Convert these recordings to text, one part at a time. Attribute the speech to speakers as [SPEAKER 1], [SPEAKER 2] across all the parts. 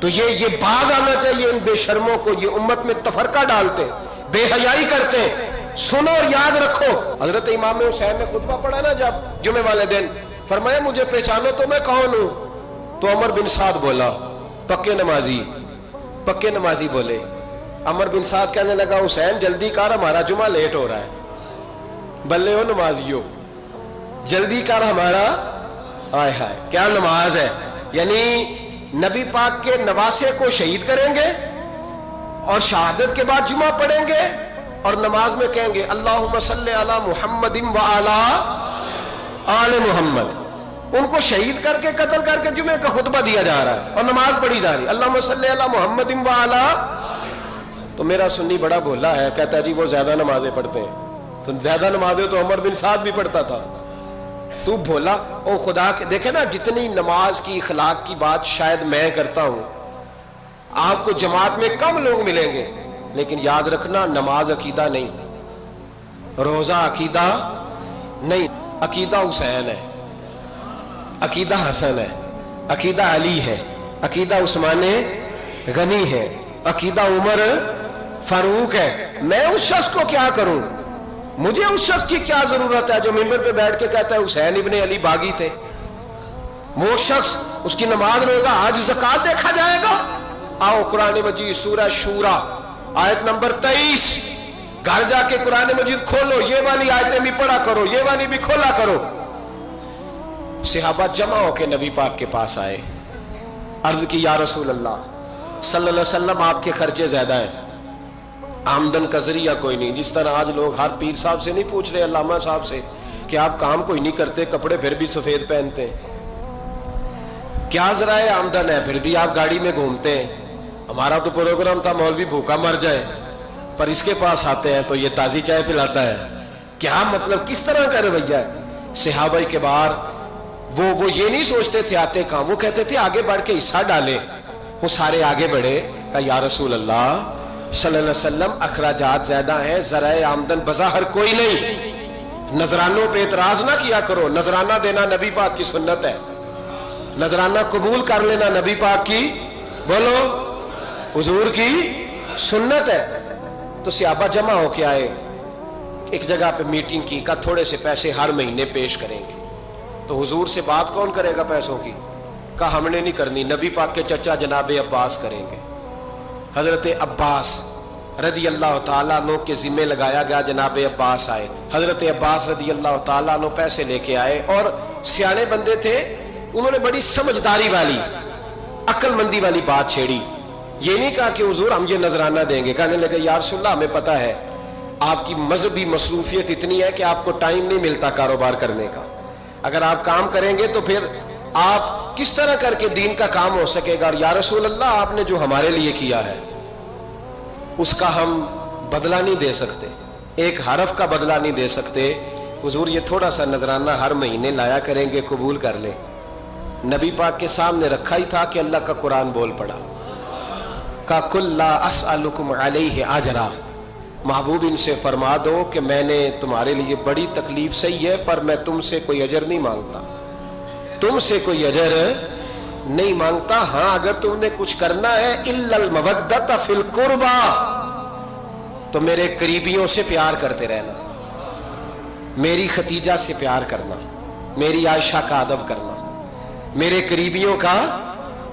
[SPEAKER 1] تو یہ باز آنا چاہیے ان بے شرموں کو، یہ امت میں تفرقہ ڈالتے، بے حیائی کرتے۔ سنو اور یاد رکھو، حضرت امام حسین نے خطبہ پڑھا نا جب جمعے والے دن، فرمایا مجھے پہچانو تو میں کون ہوں؟ تو عمر بن سعد بولا، پکے نمازی بولے۔ عمر بن سعد کہنے لگا حسین جلدی کر، ہمارا جمعہ لیٹ ہو رہا ہے۔ بلے ہو نمازیو، جلدی کر ہمارا، آئے ہائے کیا نماز ہے! یعنی نبی پاک کے نواسے کو شہید کریں گے اور شہادت کے بعد جمعہ پڑھیں گے اور نماز میں کہیں گے اللہم صلی علی محمد وعلی آل محمد۔ ان کو شہید کر کے قتل کر کے جمعے کا خطبہ دیا جا رہا ہے اور نماز پڑھی جا رہی ہے اللہم صلی علی محمد وعلی۔ تو میرا سنی بڑا بھولا ہے، کہتا ہے جی وہ زیادہ نمازیں پڑھتے ہیں۔ تو زیادہ نمازیں تو عمر بن سعد بھی پڑھتا تھا، تو بھولا۔ او خدا کے دیکھیں نا، جتنی نماز کی اخلاق کی بات شاید میں کرتا ہوں، آپ کو جماعت میں کم لوگ ملیں گے، لیکن یاد رکھنا نماز عقیدہ نہیں، روزہ عقیدہ نہیں، عقیدہ حسین ہے، عقیدہ حسن ہے، عقیدہ علی ہے، عقیدہ عثمان غنی ہے، عقیدہ عمر فاروق ہے۔ میں اس شخص کو کیا کروں؟ مجھے اس شخص کی کیا ضرورت ہے جو ممبر پہ بیٹھ کے کہتا ہے حسین ابن علی باغی تھے؟ وہ شخص، اس کی نماز روزہ آج زکوٰۃ دیکھا جائے گا؟ آؤ قرآن مجید سورہ شورا آیت نمبر 23، گھر جا کے قرآن مجید کھولو، یہ والی آیتیں بھی پڑھا کرو، یہ والی بھی کھولا کرو۔ صحابہ جمع ہو کے نبی پاک کے پاس آئے، عرض کی یا رسول اللہ صلی اللہ علیہ وسلم آپ کے خرچے زیادہ ہیں، آمدن کا ذریعہ کوئی نہیں۔ جس طرح آج لوگ ہر پیر صاحب سے نہیں پوچھ رہے، علامہ صاحب سے، کہ آپ کام کوئی نہیں کرتے، کپڑے پھر بھی سفید پہنتے ہیں، کیا ذرائع آمدن ہے، پھر بھی آپ گاڑی میں گھومتے ہیں۔ ہمارا تو پروگرام تھا مولوی بھوکا مر جائے، پر اس کے پاس آتے ہیں تو یہ تازی چائے پلاتا ہے۔ کیا مطلب، کس طرح کا رویہ ہے؟ صحابہ کے بار وہ یہ نہیں سوچتے تھے آتے کہاں، وہ کہتے تھے آگے بڑھ کے حصہ ڈالے۔ وہ سارے آگے بڑھے، کہا یا رسول اللہ صلی اللہ علیہ وسلم اخراجات زیادہ ہیں، ذرائع آمدن بظاہر کوئی نہیں، نذرانوں پہ اعتراض نہ کیا کرو، نذرانہ دینا نبی پاک کی سنت ہے، نذرانہ قبول کر لینا نبی پاک کی، بولو، حضور کی سنت ہے۔ تو صحابہ جمع ہو کے آئے، ایک جگہ پہ میٹنگ کی، کہا تھوڑے سے پیسے ہر مہینے پیش کریں گے۔ تو حضور سے بات کون کرے گا پیسوں کی؟ کہا ہم نے نہیں کرنی، نبی پاک کے چچا جناب عباس کریں گے۔ حضرت عباس رضی اللہ تعالیٰ عنہ کے ذمہ لگایا گیا، جناب عباس آئے، حضرت عباس رضی اللہ تعالیٰ عنہ پیسے لے کے آئے، اور سیانے بندے تھے، انہوں نے بڑی سمجھداری والی، عقل مندی والی بات چھیڑی۔ یہ نہیں کہا کہ حضور ہم یہ نذرانہ دیں گے، کہنے لگے یا رسول اللہ ہمیں پتہ ہے آپ کی مذہبی مصروفیت اتنی ہے کہ آپ کو ٹائم نہیں ملتا کاروبار کرنے کا، اگر آپ کام کریں گے تو پھر آپ کس طرح کر کے دین کا کام ہو سکے گا، اور یا رسول اللہ آپ نے جو ہمارے لیے کیا ہے اس کا ہم بدلہ نہیں دے سکتے، ایک حرف کا بدلہ نہیں دے سکتے، حضور یہ تھوڑا سا نذرانہ ہر مہینے لایا کریں گے، قبول کر لیں۔ نبی پاک کے سامنے رکھا ہی تھا کہ اللہ کا قرآن بول پڑا، کا کل لا اسألکم علیہ اجرا، محبوب ان سے فرما دو کہ میں نے تمہارے لیے بڑی تکلیف سہی ہے، پر میں تم سے کوئی اجر نہیں مانگتا، تم سے کوئی اجر نہیں مانگتا، ہاں اگر تم نے کچھ کرنا ہے الا المودۃ فی القربى، تو میرے قریبیوں سے پیار کرتے رہنا، میری ختیجہ سے پیار کرنا، میری عائشہ کا ادب کرنا، میرے قریبیوں کا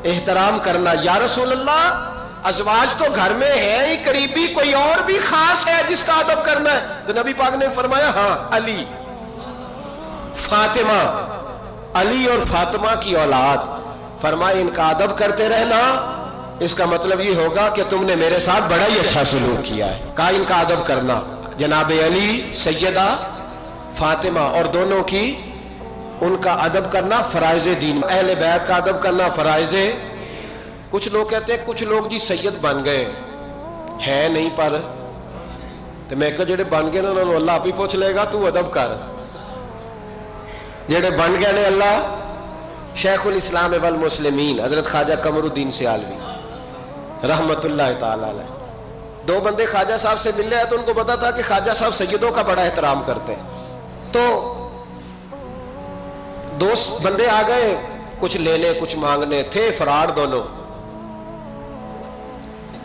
[SPEAKER 1] احترام کرنا۔ یا رسول اللہ ازواج تو گھر میں ہے ہی، قریبی کوئی اور بھی خاص ہے جس کا ادب کرنا ہے؟ تو نبی پاک نے فرمایا ہاں علی، فاطمہ، علی اور فاطمہ کی اولاد، فرمایا ان کا ادب کرتے رہنا، اس کا مطلب یہ ہوگا کہ تم نے میرے ساتھ بڑا ہی اچھا سلوک کیا ہے۔ کہا ان کا ادب کرنا، جناب علی، سیدہ فاطمہ، اور دونوں کی ان کا ادب کرنا فرائض دین، اہل بیت کا ادب کرنا فرائض۔ کچھ لوگ کہتے ہیں کچھ لوگ جی سید بن گئے ہے نہیں، پر تو میں کہ جڑے بن گئے انہوں نے اللہ آپ ہی پوچھ لے گا، تو ادب کر، جڑے بن گئے نے اللہ۔ شیخ الاسلام والمسلمین حضرت خواجہ قمر الدین سیالوی رحمت اللہ تعالی علیہ، دو بندے خواجہ صاحب سے ملے ہیں تو ان کو پتا تھا کہ خواجہ صاحب سیدوں کا بڑا احترام کرتے ہیں، تو دو بندے آ گئے کچھ لینے کچھ مانگنے، تھے فراڈ دونوں،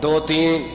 [SPEAKER 1] 2-3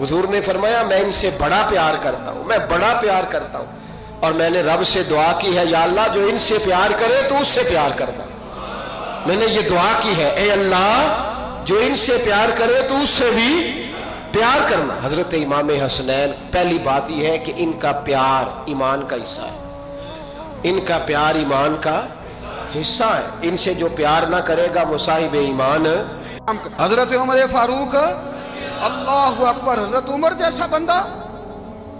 [SPEAKER 1] حضور نے فرمایا میں ان سے بڑا پیار کرتا ہوں، میں بڑا پیار کرتا ہوں، اور میں نے رب سے دعا کی ہے یا اللہ جو ان سے پیار کرے تو اس سے پیار کرنا۔ میں نے یہ دعا کی ہے اے اللہ جو ان سے پیار کرے تو اس سے بھی پیار کرنا۔ حضرت امام حسنین، پہلی بات یہ ہے کہ ان کا پیار ایمان کا حصہ ہے، ان کا پیار ایمان کا حصہ ہے، ان سے جو پیار نہ کرے گا وہ صاحب ایمان۔
[SPEAKER 2] حضرت عمر فاروق، اللہ اکبر، حضرت عمر جیسا بندہ،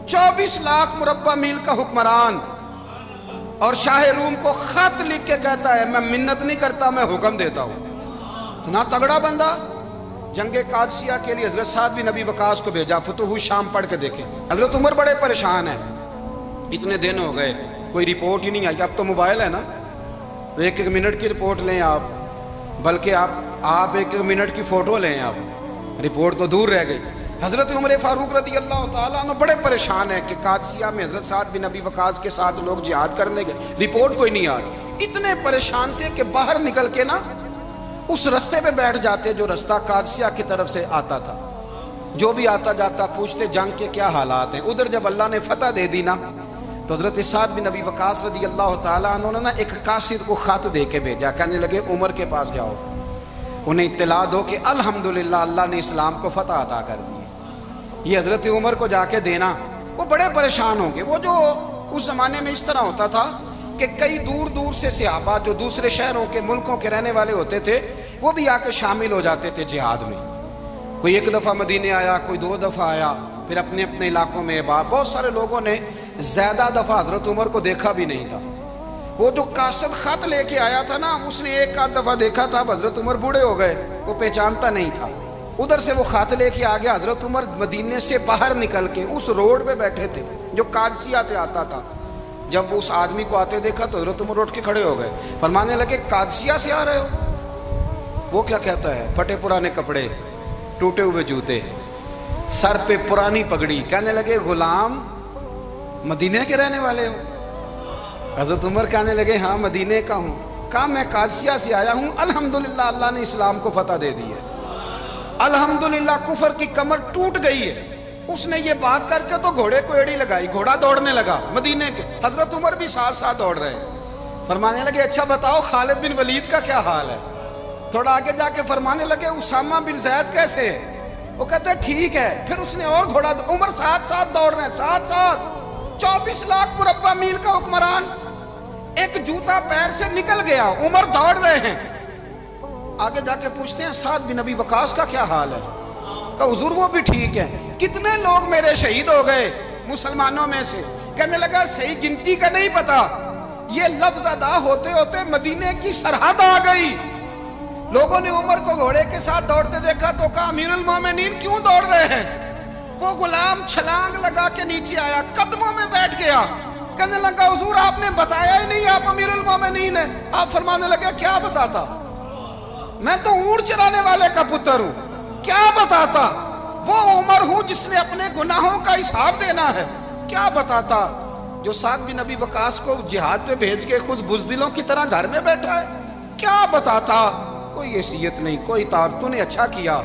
[SPEAKER 2] 24 لاکھ مربع میل کا حکمران، اور شاہ روم کو خط لکھ کے کہتا ہے میں منت نہیں کرتا، میں حکم دیتا ہوں۔ اتنا تگڑا بندہ۔ جنگ قادسیہ کے لیے حضرت سعد بن ابی وقاص کو بھیجا، فتوح شام پڑھ کے دیکھیں۔ حضرت عمر بڑے پریشان ہیں، اتنے دن ہو گئے کوئی رپورٹ ہی نہیں آئی۔ اب تو موبائل ہے نا، ایک ایک منٹ کی رپورٹ لیں آپ، بلکہ آپ ایک ایک منٹ کی فوٹو لیں، آپ رپورٹ تو دور رہ گئی۔ حضرت عمر فاروق رضی اللہ تعالیٰ عنہ بڑے پریشان ہیں کہ قادسیہ میں حضرت سعد بن ابی وقاص کے ساتھ لوگ جہاد کرنے گئے، رپورٹ کوئی نہیں آ رہی۔ اتنے پریشان تھے کہ باہر نکل کے نا اس رستے پہ بیٹھ جاتے جو رستہ قادسیہ کی طرف سے آتا تھا، جو بھی آتا جاتا پوچھتے جنگ کے کیا حالات ہیں۔ ادھر جب اللہ نے فتح دے دی نا تو حضرت سعد بن ابی وقاص رضی اللہ تعالیٰ عنہ نے نا ایک قاصد کو خط دے کے بھیجا، کہنے لگے عمر کے پاس جاؤ، انہیں اطلاع دو کہ الحمدللہ اللہ نے اسلام کو فتح عطا کر دی۔ یہ حضرت عمر کو جا کے دینا، وہ بڑے پریشان ہوں گے۔ وہ جو اس زمانے میں اس طرح ہوتا تھا کہ کئی دور دور سے صحابہ جو دوسرے شہروں کے ملکوں کے رہنے والے ہوتے تھے وہ بھی آ کے شامل ہو جاتے تھے جہاد میں۔ کوئی ایک دفعہ مدینے آیا، کوئی 2 دفعہ آیا، پھر اپنے اپنے علاقوں میں۔ بہت سارے لوگوں نے زیادہ دفعہ حضرت عمر کو دیکھا بھی نہیں تھا۔ وہ جو قاصد خط لے کے آیا تھا نا، اس نے 1 دفعہ دیکھا تھا، حضرت عمر بوڑھے ہو گئے، وہ پہچانتا نہیں تھا۔ ادھر سے وہ خط لے کے آ گیا، حضرت عمر مدینے سے باہر نکل کے اس روڈ پہ بیٹھے تھے جو قادسیہ سے آتا تھا۔ جب وہ اس آدمی کو آتے دیکھا تو حضرت عمر اٹھ کے کھڑے ہو گئے، فرمانے لگے قادسیہ سے آ رہے ہو؟ وہ کیا کہتا ہے؟ پھٹے پرانے کپڑے، ٹوٹے ہوئے جوتے، سر پہ پرانی پگڑی، کہنے لگے غلام مدینے کے رہنے والے ہو؟ حضرت عمر کہنے لگے ہاں مدینے کا ہوں۔ کہا میں قادسیہ سے آیا ہوں، الحمدللہ اللہ نے اسلام کو فتح دے دی ہے، الحمدللہ کفر کی کمر ٹوٹ گئی ہے۔ اس نے یہ بات کر کے تو گھوڑے کو ایڑی لگائی، گھوڑا دوڑنے لگا مدینے کے، حضرت عمر بھی ساتھ ساتھ دوڑ رہے ہیں۔ فرمانے لگے اچھا بتاؤ خالد بن ولید کا کیا حال ہے؟ تھوڑا آگے جا کے فرمانے لگے اسامہ بن زید کیسے ہے؟ وہ کہتے ہیں ٹھیک ہے۔ پھر اس نے اور گھوڑا، عمر ساتھ ساتھ دوڑ رہے ہیں، ساتھ ساتھ 24 لاکھ مربع میل کا حکمران، ایک جوتا پیر سے نکل گیا، عمر دوڑ رہے ہیں۔ آگے جا کے پوچھتے ہیں سعد بن ابی وقاص کا کیا حال ہے؟ کہا حضور وہ بھی ٹھیک ہے۔ کتنے لوگ میرے شہید ہو گئے مسلمانوں میں سے؟ کہنے لگا صحیح گنتی کا نہیں پتا، یہ لفظ ادا ہوتے ہوتے مدینے کی سرحد آ گئی۔ لوگوں نے عمر کو گھوڑے کے ساتھ دوڑتے دیکھا تو کہا امیر المومنین کیوں دوڑ رہے ہیں؟ وہ غلام چھلانگ لگا کے نیچے آیا، قدموں میں بیٹھ گیا، کہنے لگا حضور آپ نے بتایا ہی نہیں آپ امیر المومنین ہیں۔ آپ فرمانے لگے کیا بتاتا؟ میں تو اونٹ چرانے والے کا پتر ہوں، کیا بتاتا؟ وہ عمر ہوں جس نے اپنے گناہوں کا حساب دینا ہے، کیا بتاتا؟ جو سعد بن ابی وقاص کو جہاد پہ بھیج کے خود بزدلوں کی طرح گھر میں بیٹھا ہے، کیا بتاتا؟ کوئی حیثیت نہیں، کوئی تار۔ تو نے اچھا کیا،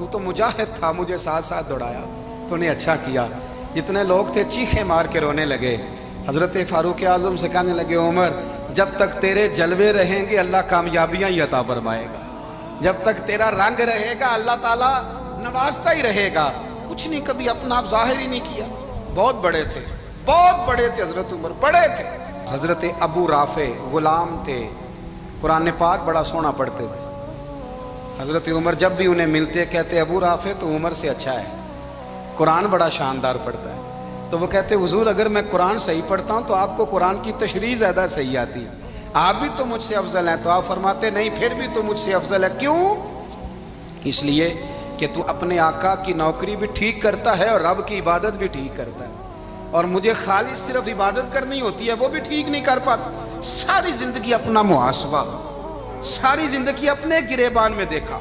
[SPEAKER 2] تو مجاہد تھا، مجھے ساتھ ساتھ دوڑایا، تو نے اچھا کیا۔ جتنے لوگ تھے چیخیں مار کے رونے لگے۔ حضرت فاروق اعظم سے کہنے لگے عمر جب تک تیرے جلوے رہیں گے اللہ کامیابیاں ہی عطا فرمائے گا، جب تک تیرا رنگ رہے گا اللہ تعالیٰ نوازتا ہی رہے گا۔ کچھ نہیں کبھی اپنا آپ ظاہر ہی نہیں کیا۔ بہت بڑے تھے، بہت بڑے تھے حضرت عمر، بڑے تھے۔ حضرت ابو رافع غلام تھے، قرآن پاک بڑا سونا پڑھتے تھے۔ حضرت عمر جب بھی انہیں ملتے کہتے ابو رافع تو عمر سے اچھا ہے، قرآن بڑا شاندار پڑھتا ہے۔ تو وہ کہتے حضور اگر میں قرآن صحیح پڑھتا ہوں تو آپ کو قرآن کی تشریح زیادہ صحیح آتی ہے، آپ بھی تو مجھ سے افضل ہیں۔ تو آپ فرماتے نہیں پھر بھی تو مجھ سے افضل ہے۔ کیوں؟ اس لیے کہ تو اپنے آقا کی نوکری بھی ٹھیک کرتا ہے اور رب کی عبادت بھی ٹھیک کرتا ہے، اور مجھے خالص صرف عبادت کرنی ہوتی ہے وہ بھی ٹھیک نہیں کر پاتا۔ ساری زندگی اپنا محاسبہ، ساری زندگی اپنے گریبان میں دیکھا،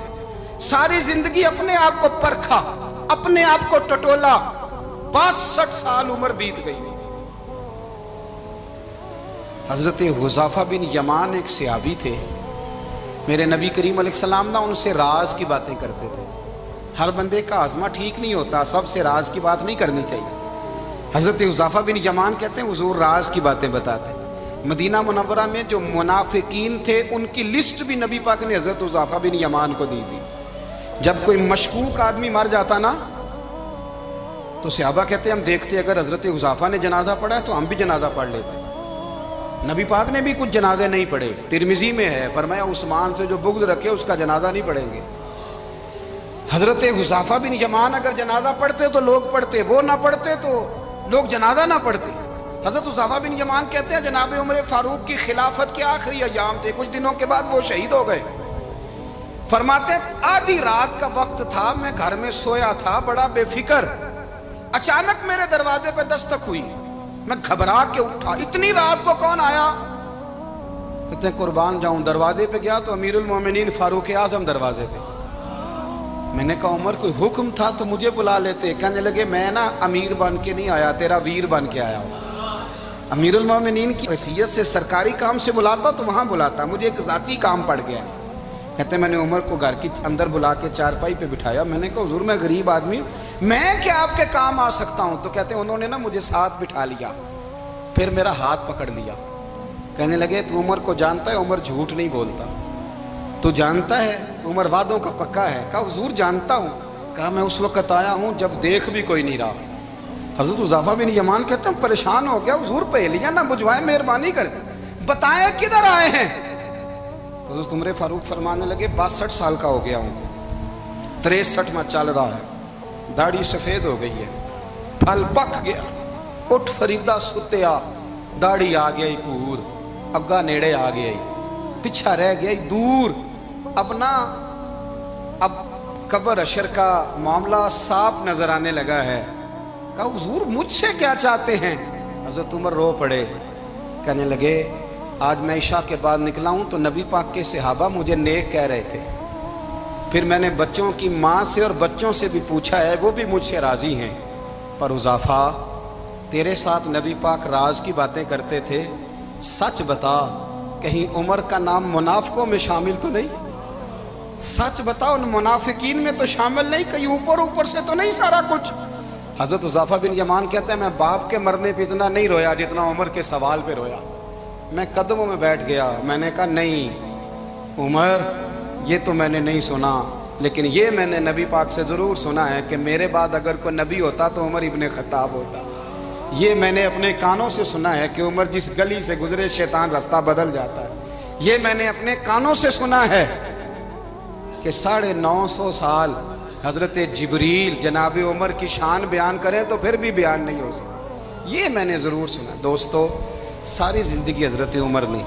[SPEAKER 2] ساری زندگی اپنے آپ کو پرکھا، اپنے آپ کو ٹٹولا۔ 62 سال عمر بیت گئی۔ حضرت حذیفہ بن یمان ایک صحابی تھے، میرے نبی کریم علیہ السلام نا ان سے راز کی باتیں کرتے تھے، ہر بندے کا آزما ٹھیک نہیں ہوتا، سب سے راز کی بات نہیں کرنی چاہیے۔ حضرت حذیفہ بن یمان کہتے ہیں حضور راز کی باتیں بتاتے ہیں۔ مدینہ منورہ میں جو منافقین تھے ان کی لسٹ بھی نبی پاک نے حضرت حذیفہ بن یمان کو دی تھی۔ جب کوئی مشکوک آدمی مر جاتا نا تو صحابہ کہتے ہیں ہم دیکھتے اگر حضرت حذیفہ نے جنازہ پڑھا ہے تو ہم بھی جنازہ پڑھ لیتے۔ نبی پاک نے بھی کچھ جنازے نہیں پڑھے، ترمذی میں ہے، فرمایا عثمان سے جو بغض رکھے اس کا جنازہ نہیں پڑھیں گے۔ حضرت حذیفہ بن یمان اگر جنازہ پڑھتے تو لوگ پڑھتے، وہ نہ پڑھتے تو لوگ جنازہ نہ پڑھتے۔ حضرت حذیفہ بن یمان کہتے ہیں جناب عمر فاروق کی خلافت کے آخری ایام تھے، کچھ دنوں کے بعد وہ شہید ہو گئے۔ فرماتے آدھی رات کا وقت تھا، میں گھر میں سویا تھا بڑا بے فکر، اچانک میرے دروازے پہ دستک ہوئی، میں گھبرا کے اٹھا، اتنی رات کو کون آیا؟ کہتے ہیں قربان جاؤں، دروازے پہ گیا تو امیر المومنین فاروق اعظم دروازے پہ۔ میں نے کہا عمر کوئی حکم تھا تو مجھے بلا لیتے۔ کہنے لگے میں نا امیر بن کے نہیں آیا، تیرا ویر بن کے آیا ہوں۔ امیر المومنین کی حیثیت سے سرکاری کام سے بلاتا تو وہاں بلاتا، مجھے ایک ذاتی کام پڑ گیا۔ کہتے ہیں میں نے عمر کو گھر کی اندر بلا کے چارپائی پہ بٹھایا، میں نے کہا حضور میں غریب آدمی ہوں، میں کیا آپ کے کام آ سکتا ہوں؟ تو کہتے ہیں انہوں نے نا مجھے ساتھ بٹھا لیا، پھر میرا ہاتھ پکڑ لیا، کہنے لگے تو عمر کو جانتا ہے؟ عمر جھوٹ نہیں بولتا، تو جانتا ہے عمر وعدوں کا پکا ہے؟ کہا حضور جانتا ہوں۔ کہا میں اس وقت آیا ہوں جب دیکھ بھی کوئی نہیں رہا۔ حضرت حذیفہ بن یمان کہتے ہیں پریشان ہو گیا، حضور پہلیاں نہ بجھوائیں، مہربانی کریں بتائیں کدھر آئے ہیں؟ حضرت عمر فاروق فرمانے لگے 62 سال کا ہو گیا ہوں، 63 میں چل رہا ہے، داڑھی سفید ہو گئی ہے، پھل پک گیا، اٹھ فریدہ ستیا، داڑھی آ گئی پور، اگا نیڑے آ گئی، پچھا رہ گئی دور، اب قبر اشر کا معاملہ صاف نظر آنے لگا ہے۔ کہا حضور مجھ سے کیا چاہتے ہیں؟ حضرت عمر رو پڑے، کہنے لگے آج میں عشاء کے بعد نکلا ہوں تو نبی پاک کے صحابہ مجھے نیک کہہ رہے تھے، پھر میں نے بچوں کی ماں سے اور بچوں سے بھی پوچھا ہے، وہ بھی مجھ سے راضی ہیں، پر حذیفہ تیرے ساتھ نبی پاک راز کی باتیں کرتے تھے، سچ بتا کہیں عمر کا نام منافقوں میں شامل تو نہیں؟ سچ بتا ان منافقین میں تو شامل نہیں، کہیں اوپر سے تو نہیں سارا کچھ؟ حضرت حذیفہ بن یمان کہتے ہیں میں باپ کے مرنے پہ اتنا نہیں رویا جتنا عمر کے سوال پہ رویا۔ میں قدموں میں بیٹھ گیا، میں نے کہا نہیں عمر یہ تو میں نے نہیں سنا، لیکن یہ میں نے نبی پاک سے ضرور سنا ہے کہ میرے بعد اگر کوئی نبی ہوتا تو عمر ابن خطاب ہوتا۔ یہ میں نے اپنے کانوں سے سنا ہے کہ عمر جس گلی سے گزرے شیطان رستہ بدل جاتا ہے۔ یہ میں نے اپنے کانوں سے سنا ہے کہ 950 سال حضرت جبریل جناب عمر کی شان بیان کریں تو پھر بھی بیان نہیں ہو سکتا۔ یہ میں نے ضرور سنا۔ دوستو ساری زندگی حضرت عمر نے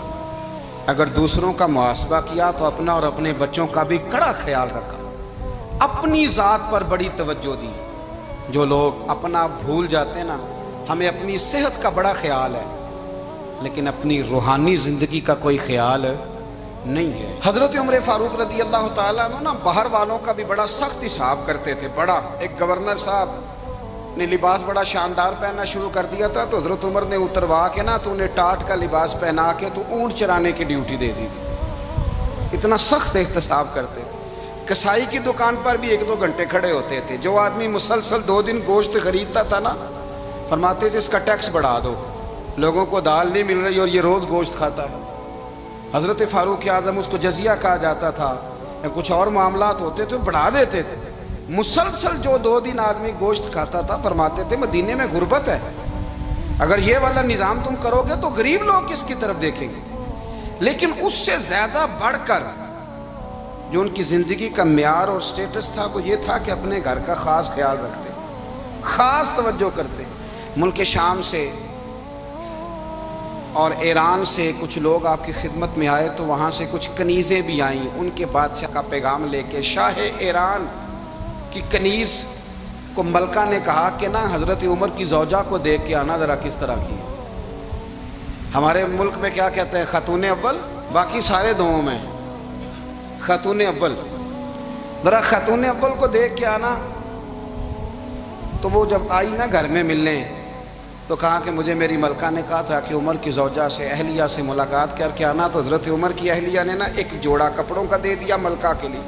[SPEAKER 2] اگر دوسروں کا محاسبہ کیا تو اپنا اور اپنے بچوں کا بھی کڑا خیال رکھا، اپنی ذات پر بڑی توجہ دی۔ جو لوگ اپنا بھول جاتے ہیں نا، ہمیں اپنی صحت کا بڑا خیال ہے لیکن اپنی روحانی زندگی کا کوئی خیال نہیں ہے۔ حضرت عمر فاروق رضی اللہ تعالیٰ عنہ نا باہر والوں کا بھی بڑا سخت حساب کرتے تھے۔ بڑا ایک گورنر صاحب نے لباس بڑا شاندار پہننا شروع کر دیا تھا تو حضرت عمر نے اتروا کے نا تو انہیں ٹاٹ کا لباس پہنا کے تو اونٹ چرانے کی ڈیوٹی دے دی تھی۔ اتنا سخت احتساب کرتے تھے۔ کسائی کی دکان پر بھی 1-2 گھنٹے کھڑے ہوتے تھے۔ جو آدمی مسلسل 2 دن گوشت خریدتا تھا نا، فرماتے تھے اس کا ٹیکس بڑھا دو، لوگوں کو دال نہیں مل رہی اور یہ روز گوشت کھاتا ہے۔ حضرت فاروق اعظم اس کو جزیہ کہا جاتا تھا، یا کچھ اور معاملات ہوتے تھے بڑھا دیتے تھے۔ مسلسل جو 2 دن آدمی گوشت کھاتا تھا، فرماتے تھے مدینے میں غربت ہے، اگر یہ والا نظام تم کرو گے تو غریب لوگ کس کی طرف دیکھیں گے۔ لیکن اس سے زیادہ بڑھ کر جو ان کی زندگی کا معیار اور سٹیٹس تھا وہ یہ تھا کہ اپنے گھر کا خاص خیال رکھتے، خاص توجہ کرتے۔ ملک شام سے اور ایران سے کچھ لوگ آپ کی خدمت میں آئے تو وہاں سے کچھ کنیزیں بھی آئیں، ان کے بادشاہ کا پیغام لے کے۔ شاہ ایران کی کنیز کو ملکہ نے کہا کہ نا حضرت عمر کی زوجہ کو دیکھ کے آنا ذرا کس طرح کی ہے۔ ہمارے ملک میں کیا کہتے ہیں خاتون اول، باقی سارے دوؤں میں خاتون اول، ذرا خاتون اول کو دیکھ کے آنا۔ تو وہ جب آئی نا گھر میں ملنے تو کہا کہ مجھے میری ملکہ نے کہا تھا کہ عمر کی زوجہ سے اہلیہ سے ملاقات کر کے آنا۔ تو حضرت عمر کی اہلیہ نے نا ایک جوڑا کپڑوں کا دے دیا ملکہ کے لیے،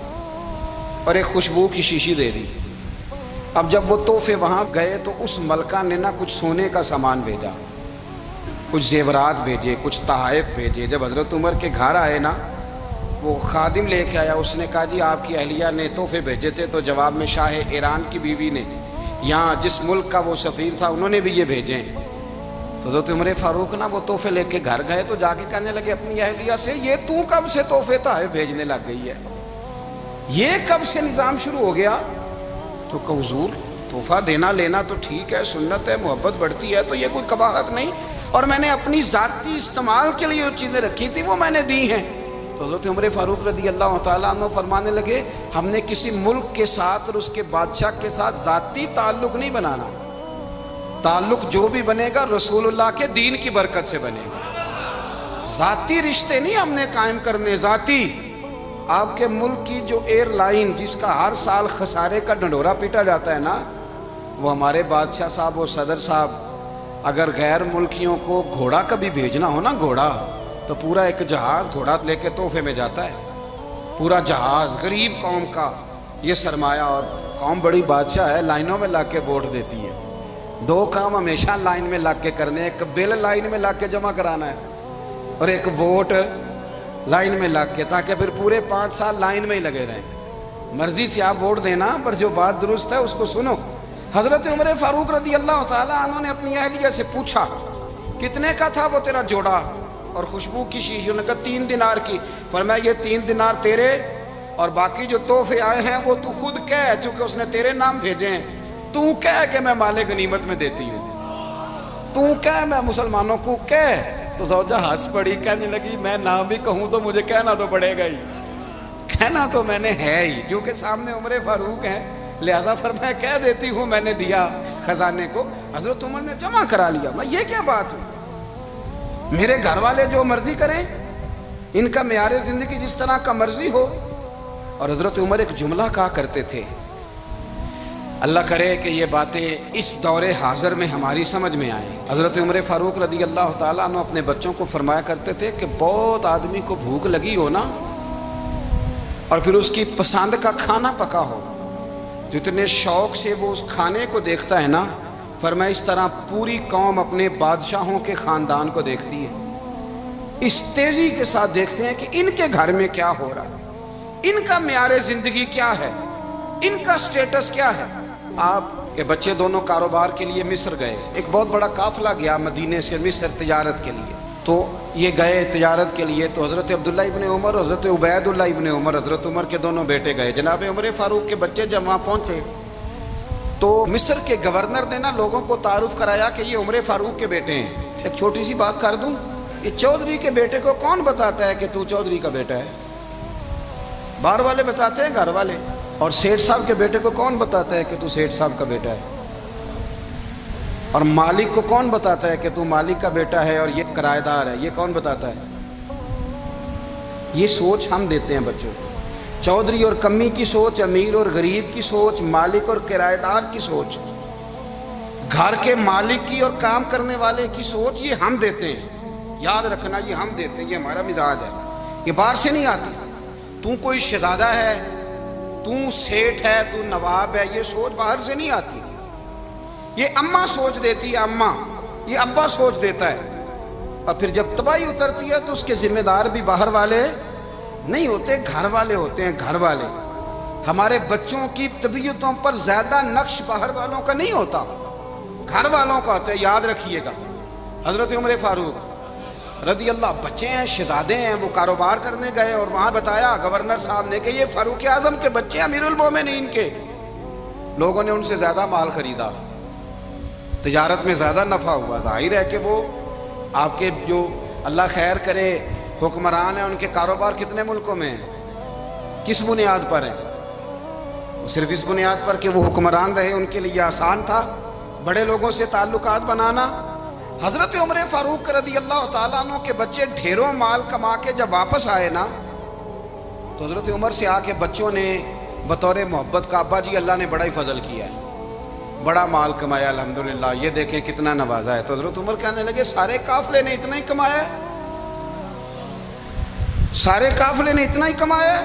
[SPEAKER 2] اور ایک خوشبو کی شیشی دے دی۔ اب جب وہ تحفے وہاں گئے تو اس ملکہ نے نا کچھ سونے کا سامان بھیجا، کچھ زیورات بھیجے، کچھ تحائف بھیجے۔ جب حضرت عمر کے گھر آئے نا، وہ خادم لے کے آیا، اس نے کہا جی آپ کی اہلیہ نے تحفے بھیجے تھے، تو جواب میں شاہ ایران کی بیوی نے، یہاں جس ملک کا وہ سفیر تھا، انہوں نے بھی یہ بھیجے ہیں۔ تو حضرت عمر فاروق نا وہ تحفے لے کے گھر گئے تو جا کے کہنے لگے اپنی اہلیہ سے، یہ تو کب سے تحفے تحائف بھیجنے لگ گئی ہے، یہ کب سے نظام شروع ہو گیا؟ تو کہ حضور تحفہ دینا لینا تو ٹھیک ہے، سنت ہے، محبت بڑھتی ہے، تو یہ کوئی قباحت نہیں، اور میں نے اپنی ذاتی استعمال کے لیے جو چیزیں رکھی تھی وہ میں نے دی ہیں۔ تو حضرت عمر فاروق رضی اللہ تعالیٰ عنہ فرمانے لگے ہم نے کسی ملک کے ساتھ اور اس کے بادشاہ کے ساتھ ذاتی تعلق نہیں بنانا، تعلق جو بھی بنے گا رسول اللہ کے دین کی برکت سے بنے گا، ذاتی رشتے نہیں ہم نے قائم کرنے۔ ذاتی آپ کے ملک کی جو ایئر لائن جس کا ہر سال خسارے کا ڈنڈورا پیٹا جاتا ہے نا، وہ ہمارے بادشاہ صاحب اور صدر صاحب اگر غیر ملکیوں کو گھوڑا کبھی بھیجنا ہو نا، گھوڑا، تو پورا ایک جہاز گھوڑا لے کے تحفے میں جاتا ہے، پورا جہاز غریب قوم کا یہ سرمایہ، اور قوم بڑی بادشاہ ہے، لائنوں میں لگ کے ووٹ دیتی ہے۔ دو کام ہمیشہ لائن میں لگ کے کرنے، ایک بل لائن میں لگ کے جمع کرانا ہے اور ایک ووٹ لائن میں لگ کے، تاکہ پھر پورے 5 سال لائن میں ہی لگے رہیں۔ مرضی سے آپ ووٹ دینا، پر جو بات درست ہے اس کو سنو۔ حضرت عمر فاروق رضی اللہ تعالیٰ عنہ نے اپنی اہلیہ سے پوچھا کتنے کا تھا وہ تیرا جوڑا اور خوشبو کی شیشی؟ انہوں نے کہا 3 دینار کی۔ فرمایا یہ 3 دینار تیرے اور باقی جو تحفے آئے ہیں وہ تو خود کہہ، چونکہ اس نے تیرے نام بھیجے ہیں، تو کہہ کہ میں مال غنیمت میں دیتی ہوں، تو کہہ میں مسلمانوں کو کہہ۔ تو زوجہ ہنس پڑی، کہنے لگی میں نہ بھی کہوں تو مجھے کہنا تو پڑے گا ہی، کہنا تو میں نے ہے ہی، کیونکہ سامنے عمر فاروق ہیں، لہذا فرمایا کہہ دیتی ہوں میں نے دیا خزانے کو۔ حضرت عمر نے جمع کرا لیا۔ میں یہ کیا بات ہے، میرے گھر والے جو مرضی کریں، ان کا معیار زندگی جس طرح کا مرضی ہو۔ اور حضرت عمر ایک جملہ کہا کرتے تھے، اللہ کرے کہ یہ باتیں اس دور حاضر میں ہماری سمجھ میں آئیں۔ حضرت عمر فاروق رضی اللہ تعالیٰ عنہ اپنے بچوں کو فرمایا کرتے تھے کہ بہت آدمی کو بھوک لگی ہو نا، اور پھر اس کی پسند کا کھانا پکا ہو، جتنے شوق سے وہ اس کھانے کو دیکھتا ہے نا، فرمایا اس طرح پوری قوم اپنے بادشاہوں کے خاندان کو دیکھتی ہے، اس تیزی کے ساتھ دیکھتے ہیں کہ ان کے گھر میں کیا ہو رہا ہے، ان کا معیار زندگی کیا ہے، ان کا سٹیٹس کیا ہے۔ آپ کے بچے دونوں کاروبار کے لیے مصر گئے، ایک بہت بڑا قافلہ گیا مدینے سے مصر تجارت کے لیے، تو یہ گئے تجارت کے لیے، تو حضرت عبداللہ ابن عمر، حضرت عبید اللہ ابن عمر، حضرت عمر کے دونوں بیٹے گئے۔ جناب عمر فاروق کے بچے جب وہاں پہنچے تو مصر کے گورنر نے نا لوگوں کو تعارف کرایا کہ یہ عمر فاروق کے بیٹے ہیں۔ ایک چھوٹی سی بات کر دوں، یہ چودھری کے بیٹے کو کون بتاتا ہے کہ تو چودھری کا بیٹا ہے؟ باہر والے بتاتے ہیں، گھر والے۔ اور سیٹھ صاحب کے بیٹے کو کون بتاتا ہے کہ تو سیٹھ صاحب کا بیٹا ہے؟ اور مالک کو کون بتاتا ہے کہ تو مالک کا بیٹا ہے اور یہ کرایہ دار ہے؟ یہ کون بتاتا ہے؟ یہ سوچ ہم دیتے ہیں بچوں کو، چودھری اور کمی کی سوچ، امیر اور غریب کی سوچ، مالک اور کرایہ دار کی سوچ، گھر کے مالک کی اور کام کرنے والے کی سوچ، یہ ہم دیتے ہیں۔ یاد رکھنا، یہ ہم دیتے ہیں، یہ ہمارا مزاج ہے، یہ باہر سے نہیں آتی۔ تو کوئی شہزادہ ہے، تو سیٹھ ہے، تو نواب ہے، یہ سوچ باہر سے نہیں آتی، یہ اماں سوچ دیتی ہے، اماں، یہ ابا سوچ دیتا ہے۔ اور پھر جب تباہی اترتی ہے تو اس کے ذمہ دار بھی باہر والے نہیں ہوتے، گھر والے ہوتے ہیں، گھر والے۔ ہمارے بچوں کی طبیعتوں پر زیادہ نقش باہر والوں کا نہیں ہوتا، گھر والوں کا ہوتا ہے، یاد رکھیے گا۔ حضرت عمر فاروق رضی اللہ، بچے ہیں، شہزادے ہیں، وہ کاروبار کرنے گئے اور وہاں بتایا گورنر صاحب نے کہ یہ فاروق اعظم کے بچے، امیر المومنین کے۔ لوگوں نے ان سے زیادہ مال خریدا، تجارت میں زیادہ نفع ہوا۔ ظاہر ہے کہ وہ آپ کے جو اللہ خیر کرے حکمران ہیں، ان کے کاروبار کتنے ملکوں میں ہیں، کس بنیاد پر ہیں؟ صرف اس بنیاد پر کہ وہ حکمران رہے، ان کے لیے آسان تھا بڑے لوگوں سے تعلقات بنانا۔ حضرت عمر فاروق رضی اللہ تعالیٰ عنہ کے بچے ڈھیروں مال کما کے جب واپس آئے نا، تو حضرت عمر سے آ کے بچوں نے بطور محبت کا، ابا جی اللہ نے بڑا ہی فضل کیا ہے، بڑا مال کمایا الحمدللہ، یہ دیکھیں کتنا نوازا ہے۔ تو حضرت عمر کہنے لگے سارے قافلے نے اتنا ہی کمایا ہے، سارے قافلے نے اتنا ہی کمایا ہے؟